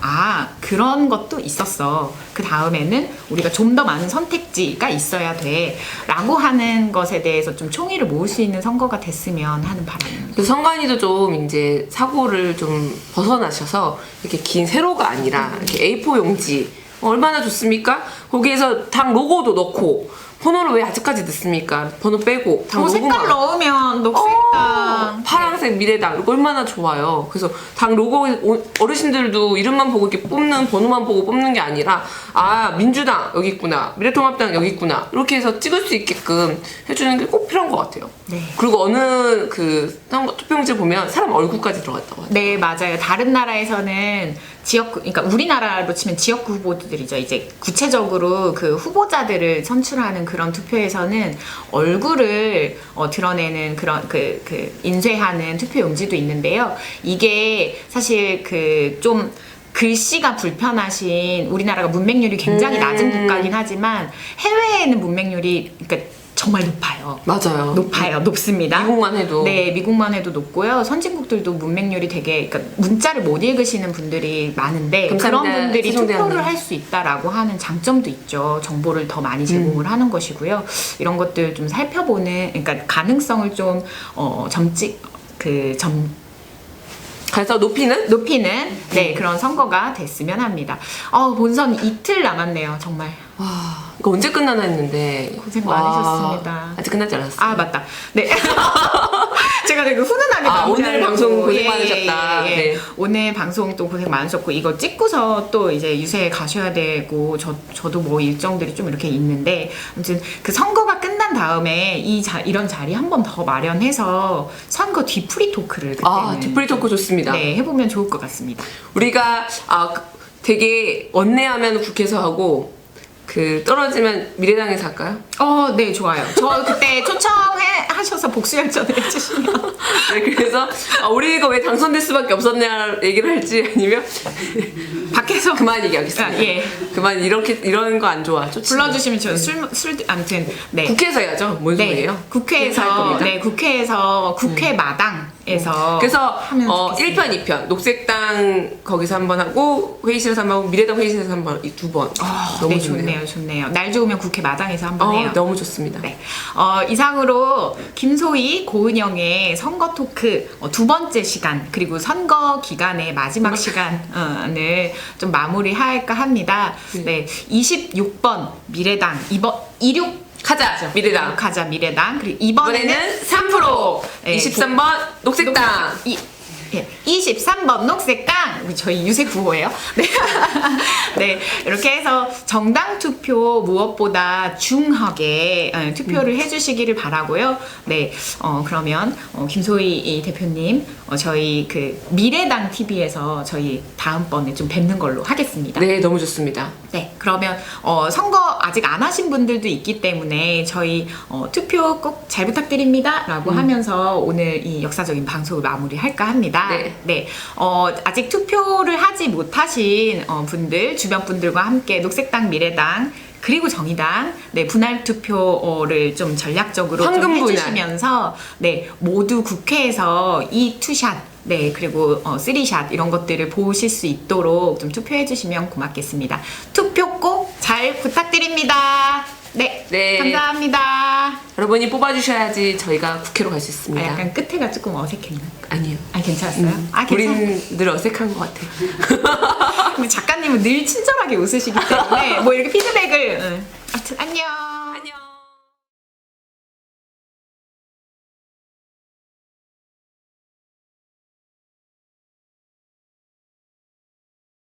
그런 것도 있었어. 그 다음에는 우리가 좀 더 많은 선택지가 있어야 돼 라고 하는 것에 대해서 좀 총의를 모을 수 있는 선거가 됐으면 하는 바람입니다. 그 선관위도 좀 이제 사고를 좀 벗어나셔서 이렇게 긴 세로가 아니라 이렇게 A4 용지 얼마나 좋습니까? 거기에서 당 로고도 넣고 번호를 왜 아직까지 넣습니까? 번호 빼고 당 색깔 로고만 넣으면 녹색당 파란색 미래당 이거 얼마나 좋아요. 그래서 당 로고 어르신들도 이름만 보고 이렇게 뽑는 번호만 보고 뽑는 게 아니라 민주당 여기 있구나, 미래통합당 여기 있구나 이렇게 해서 찍을 수 있게끔 해주는 게 꼭 필요한 것 같아요. 네. 그리고 어느 그 투표용지 보면 사람 얼굴까지 들어갔다고 하죠. 네, 맞아요. 다른 나라에서는 그러니까 우리나라로 치면 지역구 후보들이죠. 이제 구체적으로 그 후보자들을 선출하는 그런 투표에서는 얼굴을 드러내는 그런 그 인쇄하는 투표 용지도 있는데요. 이게 사실 좀 글씨가 불편하신 우리나라가 문맹률이 굉장히 낮은 국가긴 하지만 해외에는 문맹률이 그러니까 정말 높아요. 맞아요. 높습니다. 미국만 해도. 네, 미국만 해도 높고요. 선진국들도 문맹률이 되게, 그러니까 문자를 못 읽으시는 분들이 많은데 그런 감사합니다. 분들이 세종대왕님. 투표를 할 수 있다라고 하는 장점도 있죠. 정보를 더 많이 제공을 하는 것이고요. 이런 것들 좀 살펴보는, 그러니까 가능성을 좀 그래서 높이는 네, 그런 선거가 됐으면 합니다. 본선 이틀 남았네요, 정말. 와, 이거 언제 끝나나 했는데 고생 많으셨습니다. 아직 끝나지 않았어요. 맞다. 네. 제가 되게 훈훈하게 오늘 방송 고생 예, 많으셨다. 예. 네. 오늘 방송 또 고생 많으셨고 이거 찍고서 또 이제 유세에 가셔야 되고 저도 뭐 일정들이 좀 이렇게 있는데 아무튼 그 선거가 끝난 다음에 이런 자리 한 번 더 마련해서 선거 뒤풀이 토크를 그때는 뒤풀이 토크 좋습니다. 네, 해보면 좋을 것 같습니다. 우리가 되게 원내하면 국회에서 하고 떨어지면 미래당에서 할까요? 네, 좋아요. 저 그때 초청하셔서 복수열전을 해주시면. 네, 그래서 우리가 왜 당선될 수밖에 없었냐 얘기를 할지 아니면 밖에서 그만 얘기하겠습니다. 예. 그만 이런 거 안 좋아. 불러주시면 저 아무튼 네. 국회에서 해야죠. 뭔 소리예요? 네, 국회에서 국회 마당에서 그래서 하면 좋겠습니다. 1편, 2편 녹색당 거기서 한번 하고 회의실에서 한번 하고 미래당 회의실에서 한번 이 두 번. 너무 네, 좋네요. 좋네요. 날 좋으면 국회 마당에서 한번 해요. 너무 좋습니다. 네. 이상으로 김소희, 고은영의 선거 토크 두 번째 시간 그리고 선거 기간의 마지막 시간을 좀 마무리할까 합니다. 네. 26번 미래당 26 가자 미래당. 가자 미래당 그리고 이번에는 3% 네, 23번 녹색당. 23번 녹색당 우리 저희 유세 구호예요. 네. 네, 이렇게 해서 정당 투표 무엇보다 중하게 투표를 해주시기를 바라고요. 네, 그러면 김소희 대표님 저희 그 미래당 TV에서 저희 다음번에 좀 뵙는 걸로 하겠습니다. 네, 너무 좋습니다. 네, 그러면 선거 아직 안 하신 분들도 있기 때문에 저희 투표 꼭 잘 부탁드립니다 라고 하면서 오늘 이 역사적인 방송을 마무리할까 합니다. 네. 아직 투표를 하지 못하신 분들, 주변 분들과 함께 녹색당, 미래당 그리고 정의당 분할 투표를 좀 전략적으로 좀 황금 분할. 해주시면서 모두 국회에서 이 투샷 그리고 3샷 이런 것들을 보실 수 있도록 좀 투표해 주시면 고맙겠습니다. 투표 꼭 잘 부탁드립니다. 네. 감사합니다. 여러분이 뽑아주셔야지 저희가 국회로 갈 수 있습니다. 약간 끝에가 조금 어색했나? 아니요. 괜찮았어요? 우린 늘 어색한 것 같아요. 근데 작가님은 늘 친절하게 웃으시기 때문에 뭐 이렇게 피드백을 아무튼 안녕.